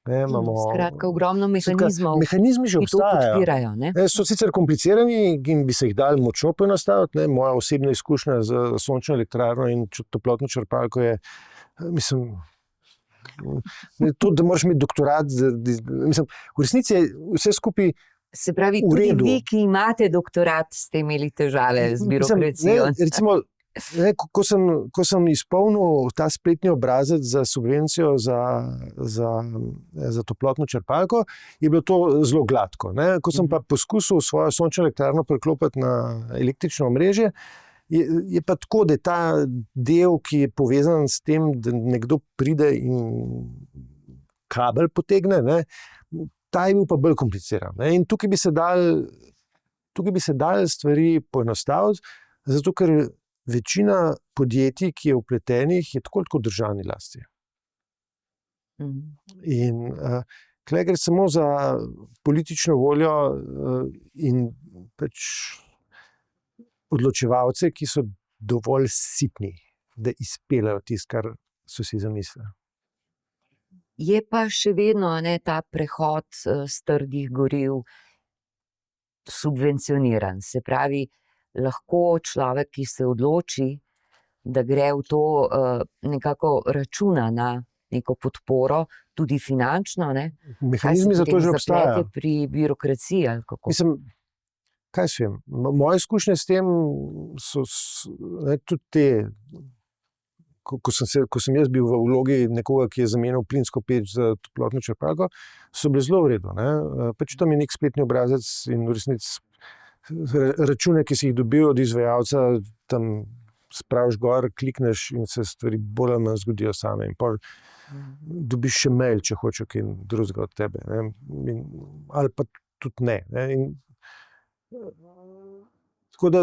Skratka, ogromno mehanizmov, mehanizmi že ki to obstajajo. podpirajo. Ne? So sicer komplicirani in bi se jih dali močno poenostaviti. Moja osebna izkušnja z sončno elektrarno in toplotno črpalko je, mislim, to, da moraš imeti doktorat. Mislim, v resnici je vse skupaj. Se pravi, tudi vi, ki imate doktorat, ste imeli težave z birokracijo. Recimo, ko sem izpolnil ta spletni obrazec za subvencijo za toplotno črpalko, je bilo to zelo gladko. Ko sem pa poskusil svojo sončno elektrarno preklopiti na električno omrežje, je pa tako, da je ta del, ki je povezan s tem, da nekdo pride in kabel potegne, ta je bil pa bolj kompliciran. In tukaj bi se dal stvari poenostaviti, zato ker večina podjetij, ki je vpletenih, je tako državni lasti. In tukaj gre samo za politično voljo in pač odločevalce, ki so dovolj sitni, da izpeljejo tisto, kar so si zamislili. Je pa še vedno ta prehod s trdih goriv subvencioniran. Se pravi, lahko človek, ki se odloči, da gre v to, nekako računa na neko podporo, tudi finančno. Mehanizmi za to že obstajajo. Pri birokraciji ali kako? Mislim, kaj se vem, moje izkušnje s tem so tudi te, ko sem jaz bil v vlogi nekoga, ki je zamenjal plinsko peč za toplotno črpalko, so bile zelo v redu. Pač tam je nek spletni obrazec in v resnici račune, ki si jih dobil od izvajalca, tam spraviš gor, klikneš in se stvari bolj ali manj zgodijo same. In pol dobiš še mail, če hoče kaj drugega od tebe. Ali pa tudi ne. Tako da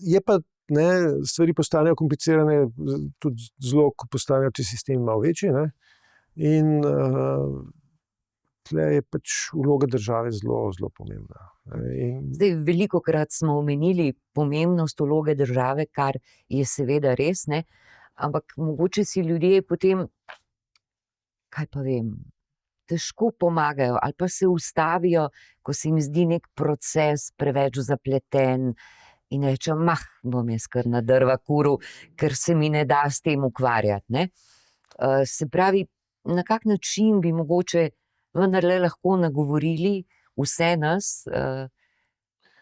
je pa stvari postanejo komplicirane, tudi zelo, ko postanejo ti sistemi malo večji. In tle je pač vloga države zelo, zelo pomembna. Zdaj, velikokrat smo omenili pomembnost vloge države, kar je seveda res, ampak mogoče si ljudje potem, kaj pa vem, težko pomagajo ali pa se ustavijo, ko se jim zdi nek proces preveč zapleten in rečem, bom jaz kar na drva kuril, ker se mi ne da s tem ukvarjati. Se pravi, na kak način bi mogoče vendarle lahko nagovorili vse nas,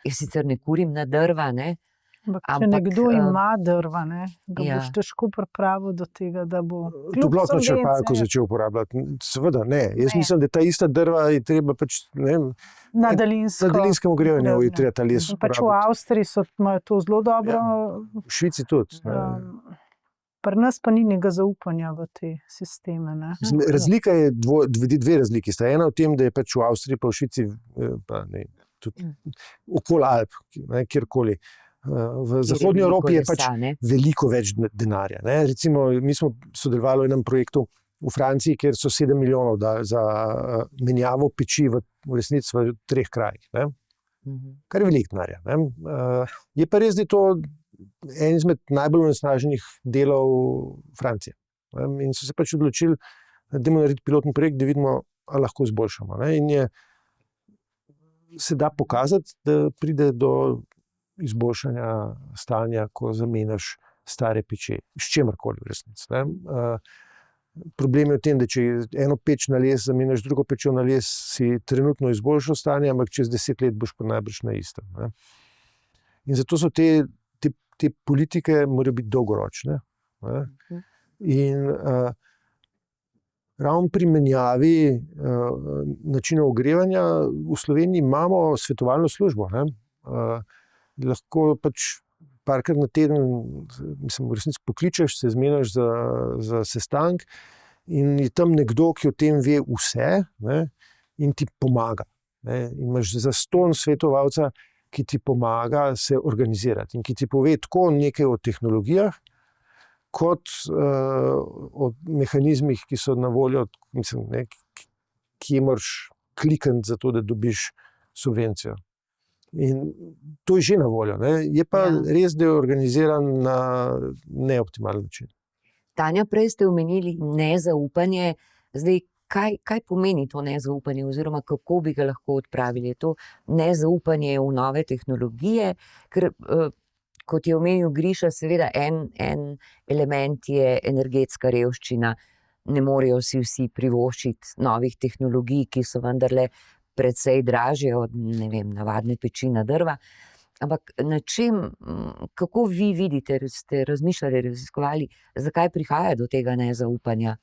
jaz sicer ne kurim na drva, Če nekdo ima drva, ga boš težko pripravil do tega, da bo toplotno črpalko začel uporabljati. Seveda ne. Jaz mislim, da ta ista drva je treba pač na daljinskem ogrevanju je treba ta les uporabljati. Pač v Avstriji imajo to zelo dobro. V Švici tudi. Pri nas pa ni nekega zaupanja v te sisteme. Razlika je dve razliki. Sta ena v tem, da je pač v Avstriji pa v Švici tudi okoli Alp, kjerkoli. V zahodnji Evropi je pač veliko več denarja. Recimo, mi smo sodelovali v enem projektu v Franciji, kjer so 7 milijonov dali za menjavo peči v resnici v 3 krajih. Kar je veliko denarja. Je pa res, da je to en izmed najbolj onesnaženih delov Francije. In so se pač odločili, da idemo narediti pilotni projekt, da vidimo, ali lahko izboljšamo. In se da pokazati, da pride do izboljšanja stanja, ko zamenjaš stare peči, s čemerkoli v resnici. Problem je v tem, da če eno peč na les zamenjaš drugo pečjo na les, si trenutno izboljšal stanje, ampak čez 10 let boš pa najbrž na istem. In zato so te politike morajo biti dolgoročne. In ravno pri menjavi načina ogrevanja v Sloveniji imamo svetovalno službo. Lahko pač parkrat na teden, mislim, v resnici pokličeš, se zmeniš za sestank in je tam nekdo, ki o tem ve vse, ne, in ti pomaga. Ne, in imaš zastonj svetovalca, ki ti pomaga se organizirati in ki ti pove tako nekaj o tehnologijah, kot o mehanizmih, ki so na voljo, mislim, ne, ki moraš klikniti za to, da dobiš subvencijo. In to je že na voljo. Ne. Je pa res, da je organiziran na neoptimalen način. Tanja, prej ste omenili nezaupanje. Zdaj, kaj pomeni to nezaupanje oziroma kako bi ga lahko odpravili? Je to nezaupanje v nove tehnologije? Ker, kot je omenil Griša, seveda en element je energetska revščina. Ne morejo si vsi privoščiti novih tehnologij, ki so vendarle precej dražje od, ne vem, navadne peči na drva. Ampak na čem, kako vi vidite, ste razmišljali, raziskovali, zakaj prihaja do tega nezaupanja?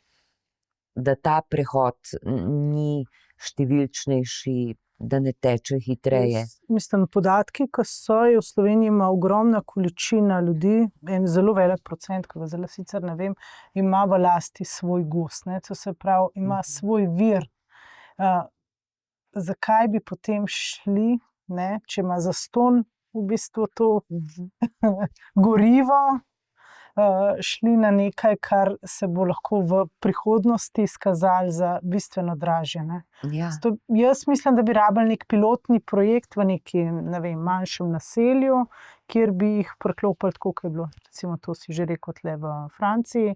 Da ta prehod ni številčnejši, da ne teče hitreje. Mislim, podatki, ki so v Sloveniji, ima ogromna količina ljudi, en zelo velik procent, ki ga zelo sicer ne vem, ima v lasti svoj gozd, ne, to se pravi, ima svoj vir. Zakaj bi potem šli, ne, če ima zastonj v bistvu to gorivo, šli na nekaj, kar se bo lahko v prihodnosti izkazalo za bistveno dražje. Ne. Ja. Zato jaz mislim, da bi rabili nek pilotni projekt v neki, ne vem, manjšem naselju, kjer bi jih priklopili, tako kot je bilo, recimo to si že rekel tle v Franciji,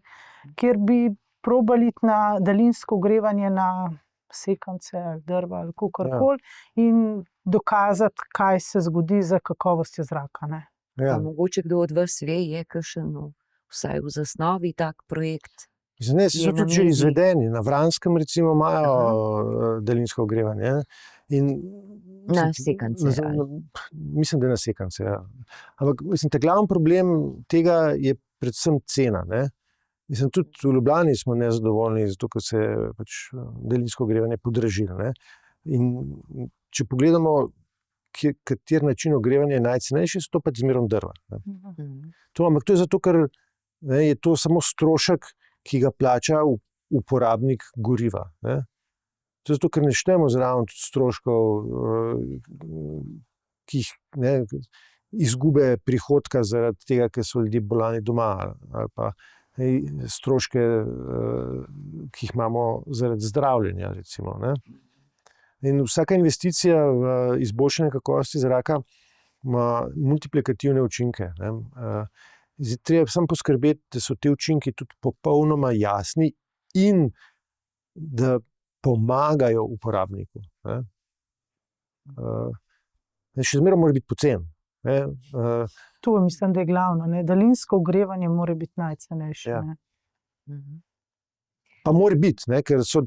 kjer bi probali iti na daljinsko ogrevanje na sekance ali drva ali kakorkoli in dokazati, kaj se zgodi za kakovostjo zraka. Ne. Pa mogoče kdo od vas ve, je kakšen vsaj v zasnovi tak projekt? Ne, so tudi že izvedeni. Na Vranskem recimo imajo daljinsko ogrevanje. Na sekance. Mislim, da je na sekance, ja. Ampak mislim, glavni problem tega je predvsem cena. Ne. Mislim, tudi v Ljubljani smo nezadovoljni, zato ker se je pač daljinsko ogrevanje podražilo. Ne. In če pogledamo, kateri način ogrevanja je najcenejši, so to pač zmerom drva. Ampak to je zato, ker je to samo strošek, ki ga plača uporabnik goriva. Ne. To je zato, ker ne štejemo zraven stroškov, ki jih izgube prihodka zaradi tega, ker so ljudje bolani doma, ali pa stroške, ki jih imamo zaradi zdravljenja, recimo. Ne. In vsaka investicija v izboljšanje kakovosti zraka ima multiplikativne učinke. Ne. Treba samo poskrbeti, da so te učinki tudi popolnoma jasni in da pomagajo uporabniku. Ne. Še zmeraj mora biti pocen. To mislim, da je glavno. Ne. Daljinsko ogrevanje mora biti najcenejše. Ja. Ne. Pa mora biti, ne, ker so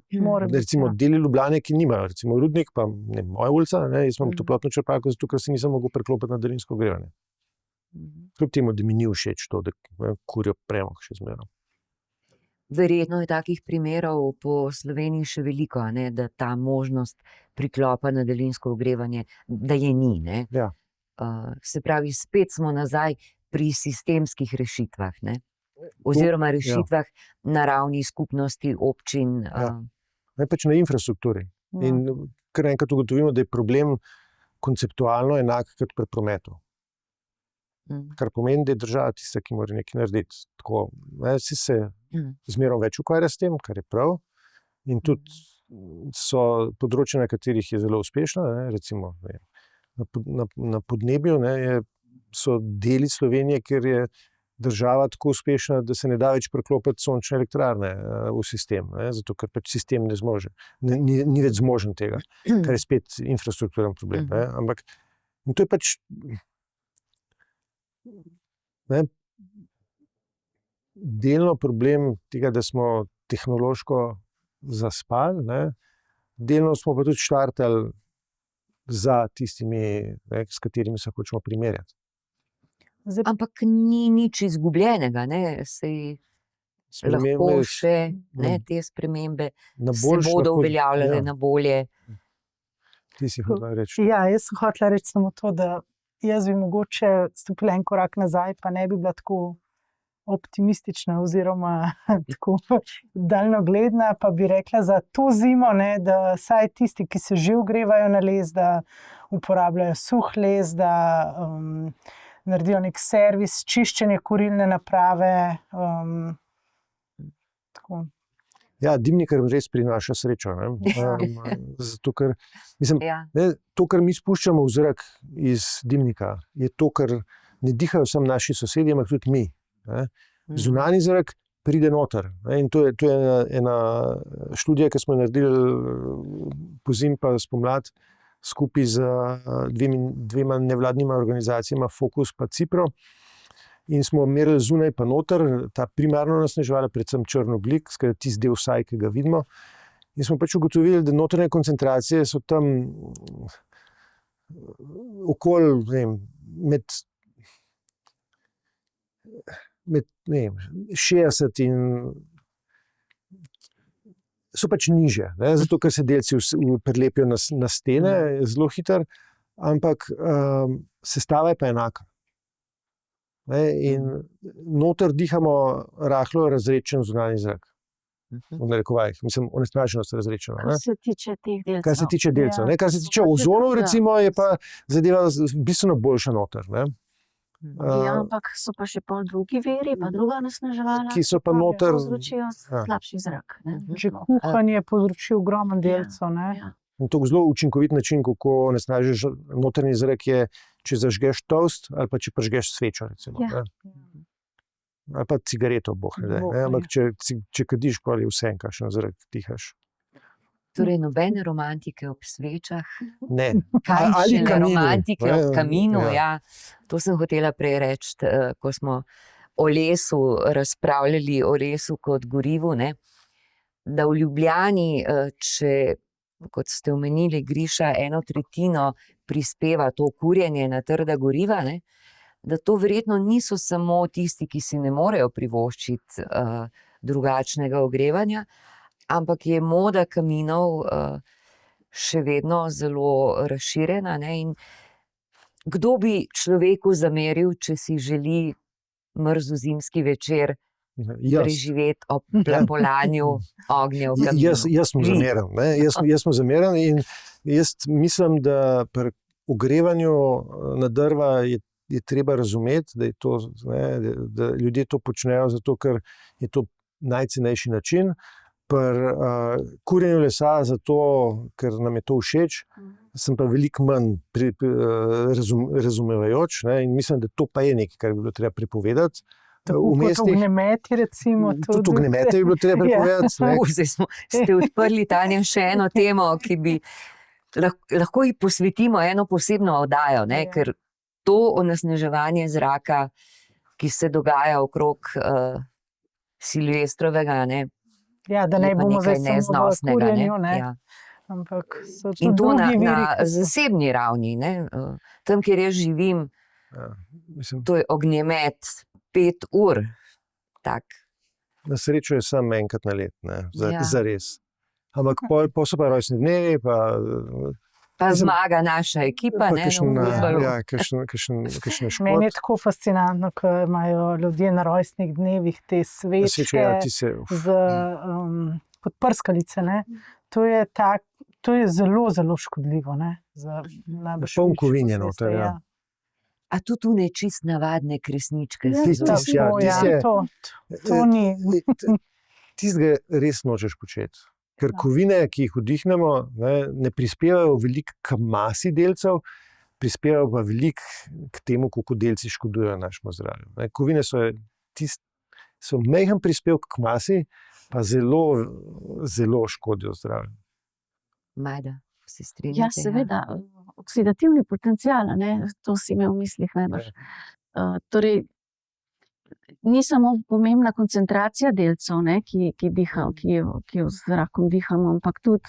recimo deli Ljubljane, ki nimajo, recimo Rudnik, pa ne, moja ulica, ne, jaz imam toplotno črpalko, zato ker se nisem mogel preklopiti na daljinsko ogrevanje. Kljub temu, da mi ni všeč to, da kurijo premog še zmeraj. Verjetno je takih primerov po Sloveniji še veliko, ne, da ta možnost priklopa na daljinsko ogrevanje, da je ni. Ne. Ja. Se pravi, spet smo nazaj pri sistemskih rešitvah, ne. Oziroma rešitvah na ravni skupnosti, občin. Ne, pač na infrastrukturi. In kar enkrat ugotovimo, da je problem konceptualno enak kot pri prometu. Kar pomeni, da je država tista, ki mora nekaj narediti. Tako, vsi se zmeraj več ukvarja s tem, kar je prav. In tudi so področja, na katerih je zelo uspešna, ne, recimo na podnebju, ne, so deli Slovenije, kjer je država tako uspešna, da se ne da več preklopiti sončne elektrarne v sistem, ne, zato ker pač sistem ne zmože. Ni več zmožen tega, kar je spet infrastrukturen problem. Ne, ampak to je pač delno problem tega, da smo tehnološko zaspali, ne, delno smo pa tudi štartali za tistimi, ne, s katerimi se hočemo primerjati. Ampak ni nič izgubljenega, ne, lahko še te spremembe se bodo uveljavljale na bolje. Ti si hotela reči. Ja, jaz sem hotela reči samo to, da jaz bi mogoče stopila en korak nazaj, pa ne bi bila tako optimistična oziroma tako daljnogledna, pa bi rekla za to zimo, ne, da saj tisti, ki se že ogrevajo na les, da uporabljajo suh les, da naredijo nek servis, čiščenje kurilne naprave. Tako. Ja, dimnikar res prinaša srečo. Zato, ker, mislim, ne, to, kar mi spuščamo v zrak iz dimnika, je to, kar ne dihajo samo naši sosedje, ampak tudi mi. Ne. Zunanji zrak pride noter. Ne, in to je ena študija, ki smo naredili pozimi pa spomlad skupaj z dvema nevladnima organizacijama Fokus pa Cipro. In smo merili zunaj pa noter, ta primarno nasneževala, predvsem črnoglik, skratka tisti del vsaj, ki ga vidimo. In smo pač ugotovili, da notranje koncentracije so tam okoli, ne vem, med 60 in so pač nižje, ne? Zato ker se delci prilepijo na stene zelo hitro, ampak sestava je pa enaka. Ne, in noter dihamo rahlo razredčen zunanji zrak. V narekovajih, mislim, onesnaženost razredčena. Kar se tiče teh delcev. Kar se tiče delcev. Ne, kar se tiče ozonov, recimo, je pa zadeva bistveno boljša noter. Ne. Ja, ampak so pa še pol drugi viri, pa druga onesnaževala, ki so pa noter povzročijo slabši zrak. Ne. Že kuhanje povzroči ogromen delcev. Ja. In to zelo učinkovit način, kako onesnažiš notranji zrak, je, če zažgeš toast ali pa če prižgeš svečo, recimo. Ja. Ali pa cigareto, boh ne daj. Ampak če kadiš, pa je vse, kakšen zrak dihaš. Torej, nobene romantike ob svečah. Ne. Kaj Ali šele kaminu. romantike ob kaminu, Ja. To sem hotela prej reči, ko smo o lesu razpravljali, o lesu kot gorivu, ne? Da v Ljubljani, če, kot ste omenili, Griša, 1/3 prispeva to kurjenje na trda goriva, ne? Da to verjetno niso samo tisti, ki si ne morejo privoščiti drugačnega ogrevanja, ampak je moda kaminov še vedno zelo razširjena. Ne? In kdo bi človeku zameril, če si želi mrzel zimski večer preživeti ob plapolanju ognja v kaminu? Jaz sem zameren. Jaz sem zameren in jaz mislim, da pri ogrevanju na drva je treba razumeti, da je to, da ljudje to počnejo zato, ker je to najcenejši način. Pri kurjenju lesa zato, ker nam je to všeč, sem pa veliko manj razumevajoč, ne, in mislim, da to pa je nekaj, kar bi bilo treba prepovedati. Tako kot ognjemeti, recimo. Tudi ognjemete bi bilo treba prepovedati. Zdaj ste odprli, Tanja, še eno temo, ki bi lahko ji posvetimo eno posebno oddajo, ne, ker to onesnaževanje zraka, ki se dogaja okrog Silvestrovega, ne, ja, da ne bomo zdaj samo v kurjenju, ne. Ja. Ampak so tudi In to drugi viri, na zasebni ravni, ne. Tam, kjer jaz živim, to je ognjemet 5 ur. Tak. Na srečo je samo enkrat na let, ne, za res. Ampak pol so pa rojstni dnevi, pa zmaga naša ekipa, ne, v fudbalu. Ja, kakšne šport. Meni je tako fascinantno, ko imajo ljudje na rojstnih dnevih te svečke kot prskalice. Ne. To je zelo, zelo škodljivo. Ne, poln kovinje noter, ja. A tudi ne čist navadne kresničke? To ni. Tistega res nočeš početi. Ker kovine, ki jih vdihnemo, ne prispevajo veliko k masi delcev, prispevajo pa veliko k temu, koliko delci škodujejo našemu zdravju. Kovine so majhen prispevek k masi, pa zelo, zelo škodijo zdravju. Majda, se strinjate? Ja, seveda. Oksidativni potencial, ne? To si imel v mislih najbrž. Torej, ni samo pomembna koncentracija delcev, ne, ki v zraku dihamo, ampak tudi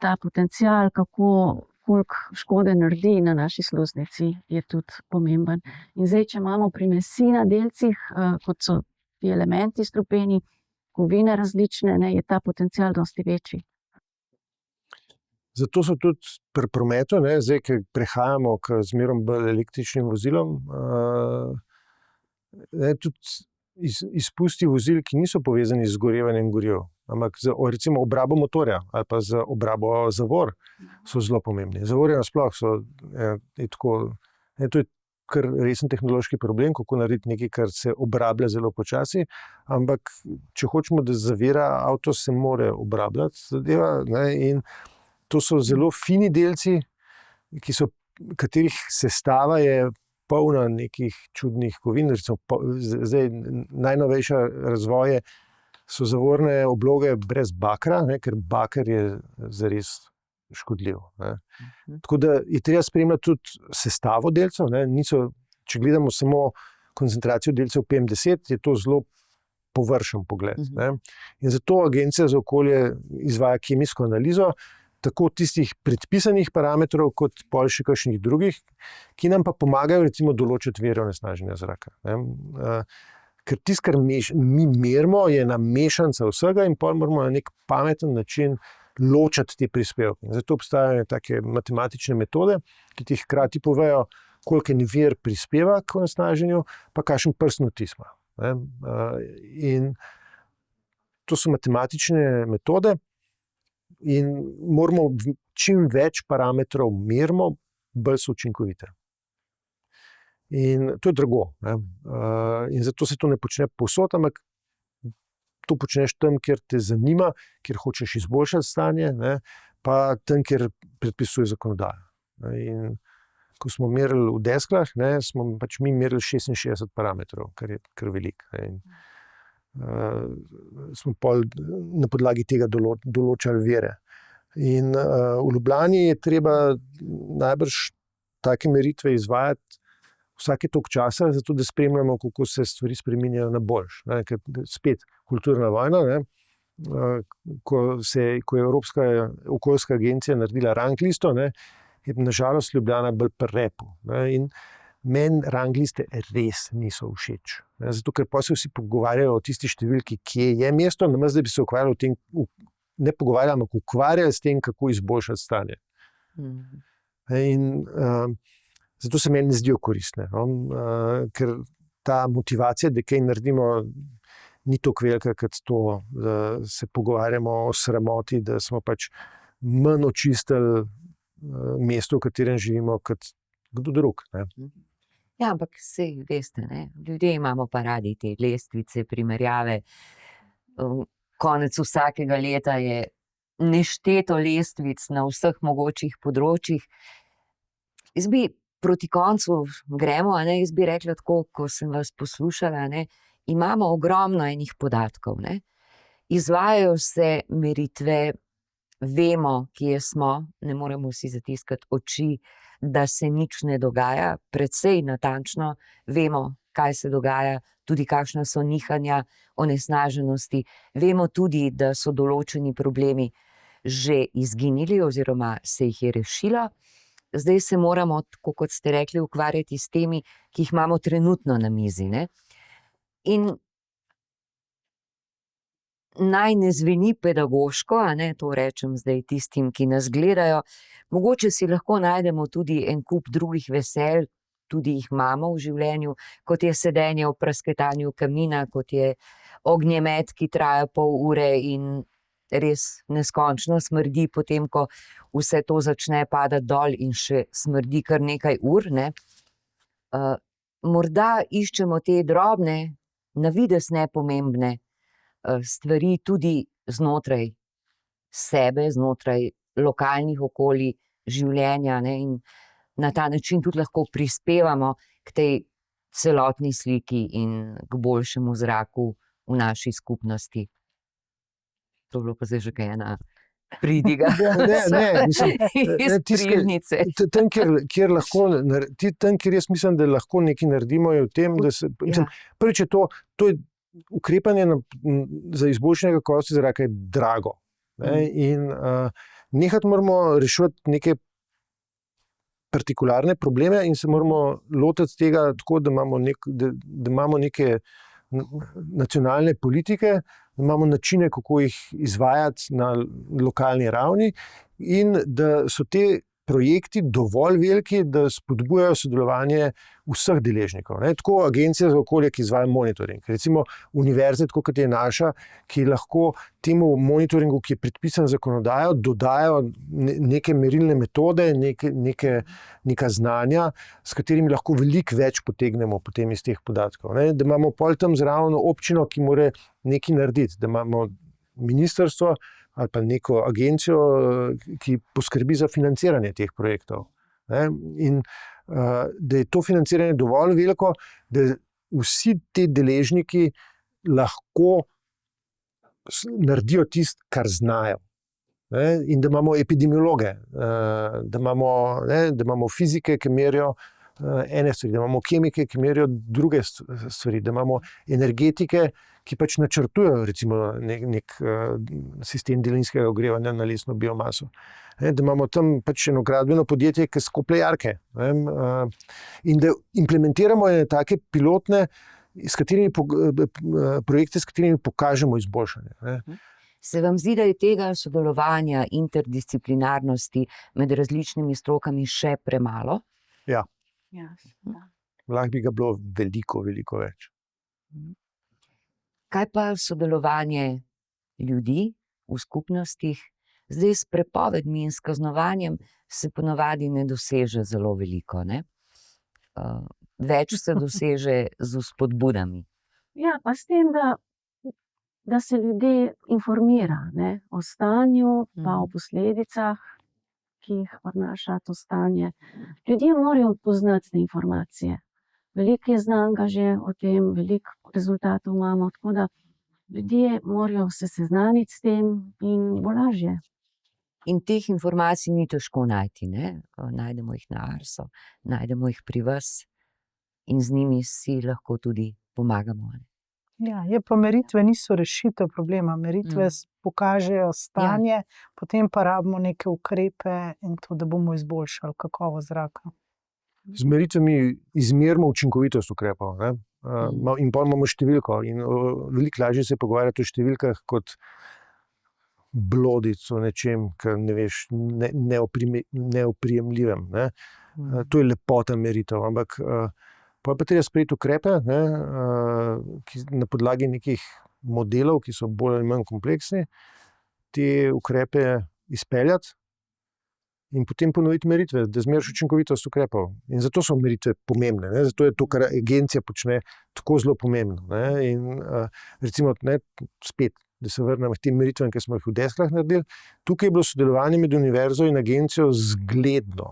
ta potencial, koliko škode naredi na naši sluznici, je tudi pomemben. In zdaj, če imamo primesi na delcih, kot so ti elementi strupeni, kovine različne, ne, je ta potencial dosti večji. Zato so tudi pri prometu, zdaj, ki prehajamo k zmerom bolj električnim vozilom, tudi izpusti vozil, ki niso povezani z gorevanjem goriv, ampak z recimo obrabo motorja ali pa z obrabo zavor so zelo pomembni. Zavorje nasploh to je kar resen tehnološki problem, kako narediti nekaj, kar se obrablja zelo počasi, ampak če hočemo, da zavira avto, se mora obrabljati zadeva, in to so zelo fini delci, katerih sestava je polna nekih čudnih kovin. Recimo, zdaj najnovejša razvoje so zavorne obloge brez bakra, ker baker je zares škodljiv. Tako da je treba spremljati tudi sestavo delcev. Če gledamo samo koncentracijo delcev PM10, je to zelo površen pogled. In zato Agencija za okolje izvaja kemijsko analizo, tako tistih predpisanih parametrov, kot pol še kakšnih drugih, ki nam pa pomagajo recimo določiti vire onesnaženja zraka. Ker tisto, kar mi merimo, je namešanca vsega in pol moramo na nek pameten način ločati te prispevke. Zato obstajajo take matematične metode, ki ti hkrati povejo, koliko en vir prispeva k onesnaženju, pa kakšen prstni odtis ima. In to so matematične metode in moramo čim več parametrov merimo, bolj so učinkovite. In to je drago. In zato se to ne počne povsod, ampak to počneš tam, kjer te zanima, kjer hočeš izboljšati stanje, pa tam, kjer predpisuje zakonodaja. In ko smo merili v desklah, smo pač mi merili 66 parametrov, kar je kar veliko. Smo pol na podlagi tega določali vire. In v Ljubljani je treba najbrž take meritve izvajati vsake toliko časa, zato da spremljamo, kako se stvari spreminjajo na boljše. Ker spet kulturna vojna, ko je Evropska okoljska agencija naredila rang listo, je nažalost Ljubljana bolj pri repu. In meni rang liste res niso všeč. Zato, ker pa se vsi pogovarjajo o tisti številki, kje je mesto, namesto da bi se ukvarjali o tem, ne pogovarjali, ampak ukvarjali s tem, kako izboljšati stanje. In zato se meni ne zdijo koristne, ker ta motivacija, da kaj naredimo, ni tako velika, kot to, da se pogovarjamo o sramoti, da smo pač manj očistili mesto, v katerem živimo, kot kdo drug. Ja, ampak saj veste, ljudje imamo pa radi te lestvice, primerjave. Konec vsakega leta je nešteto lestvic na vseh mogočih področjih. Jaz bi proti koncu gremo, jaz bi rekla tako, ko sem vas poslušala, imamo ogromno enih podatkov. Izvajajo se meritve, vemo, kje smo, ne moremo si zatiskati oči, da se nič ne dogaja, precej natančno vemo, kaj se dogaja, tudi kakšna so nihanja onesnaženosti. Vemo tudi, da so določeni problemi že izginili oziroma se jih je rešilo. Zdaj se moramo, tako kot ste rekli, ukvarjati s temi, ki jih imamo trenutno na mizi. In naj ne zveni pedagoško, to rečem zdaj tistim, ki nas gledajo, mogoče si lahko najdemo tudi en kup drugih veselj, tudi jih imamo v življenju, kot je sedenje ob prasketanju kamina, kot je ognjemet, ki traja pol ure in res neskončno smrdi, potem ko vse to začne padati dol in še smrdi kar nekaj ur. Morda iščemo te drobne, na videz nepomembne stvari tudi znotraj sebe, znotraj lokalnih okolij, življenja, in na ta način tudi lahko prispevamo k tej celotni sliki in k boljšemu zraku v naši skupnosti. To je bilo pa zdaj že kaj ena pridiga. Iz prilnice. Tam, kjer jaz mislim, da lahko nekaj naredimo, je v tem, da se... Prvič je to je ukrepanje za izboljšanje kakovosti zraka je drago. In nehati moramo reševati neke partikularne probleme in se moramo lotiti tega tako, da imamo neke nacionalne politike, da imamo načine, kako jih izvajati na lokalni ravni in da so te projekti dovolj veliki, da spodbujajo sodelovanje vseh deležnikov. Tako agencija za okolje, ki izvaja monitoring, recimo univerze, tako kot je naša, ki lahko temu monitoringu, ki je predpisan zakonodajo, dodajo neke merilne metode, neka znanja, s katerimi lahko veliko več potegnemo potem iz teh podatkov. Da imamo pol tam zraven občino, ki mora nekaj narediti, da imamo ministrstvo ali pa neko agencijo, ki poskrbi za financiranje teh projektov. In da je to financiranje dovolj veliko, da vsi ti deležniki lahko naredijo tisto, kar znajo. In da imamo epidemiologe, da imamo fizike, ki merijo ene stvari, da imamo kemike, ki merijo druge stvari, da imamo energetike, ki pač načrtujejo recimo nek sistem daljinskega ogrevanja na lesno biomaso. Da imamo tam pač eno gradbeno podjetje, ki skoplje jarke. In da implementiramo take pilotne projekte, s katerimi pokažemo izboljšanje. Se vam zdi, da je tega sodelovanja, interdisciplinarnosti med različnimi strokami še premalo? Ja. Ja. Lahko bi ga bilo veliko, veliko več. Kaj pa sodelovanje ljudi v skupnostih? Zdaj s prepovedmi in s kaznovanjem se ponavadi ne doseže zelo veliko, ne? Več se doseže z vzpodbudami. Ja, pa s tem, da se ljudi informira, ne, o stanju, pa o posledicah, ki jih prinaša to stanje. Ljudje morajo poznati te informacije. Veliko je znanega že o tem, veliko rezultatov imamo, tako da ljudje morajo se seznaniti s tem in bo lažje. In teh informacij ni težko najti, ne? Najdemo jih na Arso, najdemo jih pri vas in z njimi si lahko tudi pomagamo. Ja, pa meritve niso rešitev problema. Meritve pokažejo stanje, potem pa rabimo neke ukrepe in to, da bomo izboljšali kakovost zraka. Z meritvami izmerimo učinkovitost ukrepov, in pa imamo številko. In veliko lažje se pogovarjati o številkah kot blodic o nečem, kar ne veš, neoprijemljivem. To je lepota meritev, ampak pa je pa treba sprejeti ukrepe, na podlagi nekih modelov, ki so bolj ali manj kompleksni, te ukrepe izpeljati in potem ponoviti meritve, da zmeriš učinkovitost ukrepov. In zato so meritve pomembne, zato je to, kar agencija počne, tako zelo pomembno. In recimo, spet, da se vrnem k tem meritvam, ki smo jih v Desklah naredili, tukaj je bilo sodelovanje med univerzo in agencijo zgledno.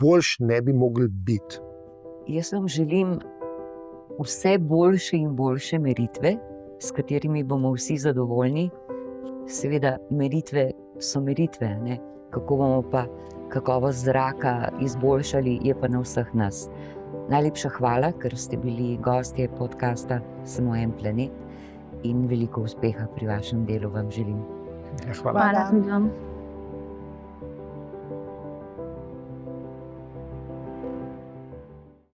Boljš ne bi mogli biti. Jaz vam želim vse boljše in boljše meritve, s katerimi bomo vsi zadovoljni. Seveda, meritve so meritve, ne? Kako bomo pa kakovost zraka izboljšali, je pa na vseh nas. Najlepša hvala, ker ste bili gostje podcasta Samo en planet in veliko uspeha pri vašem delu vam želim. Hvala. Hvala tudi vam.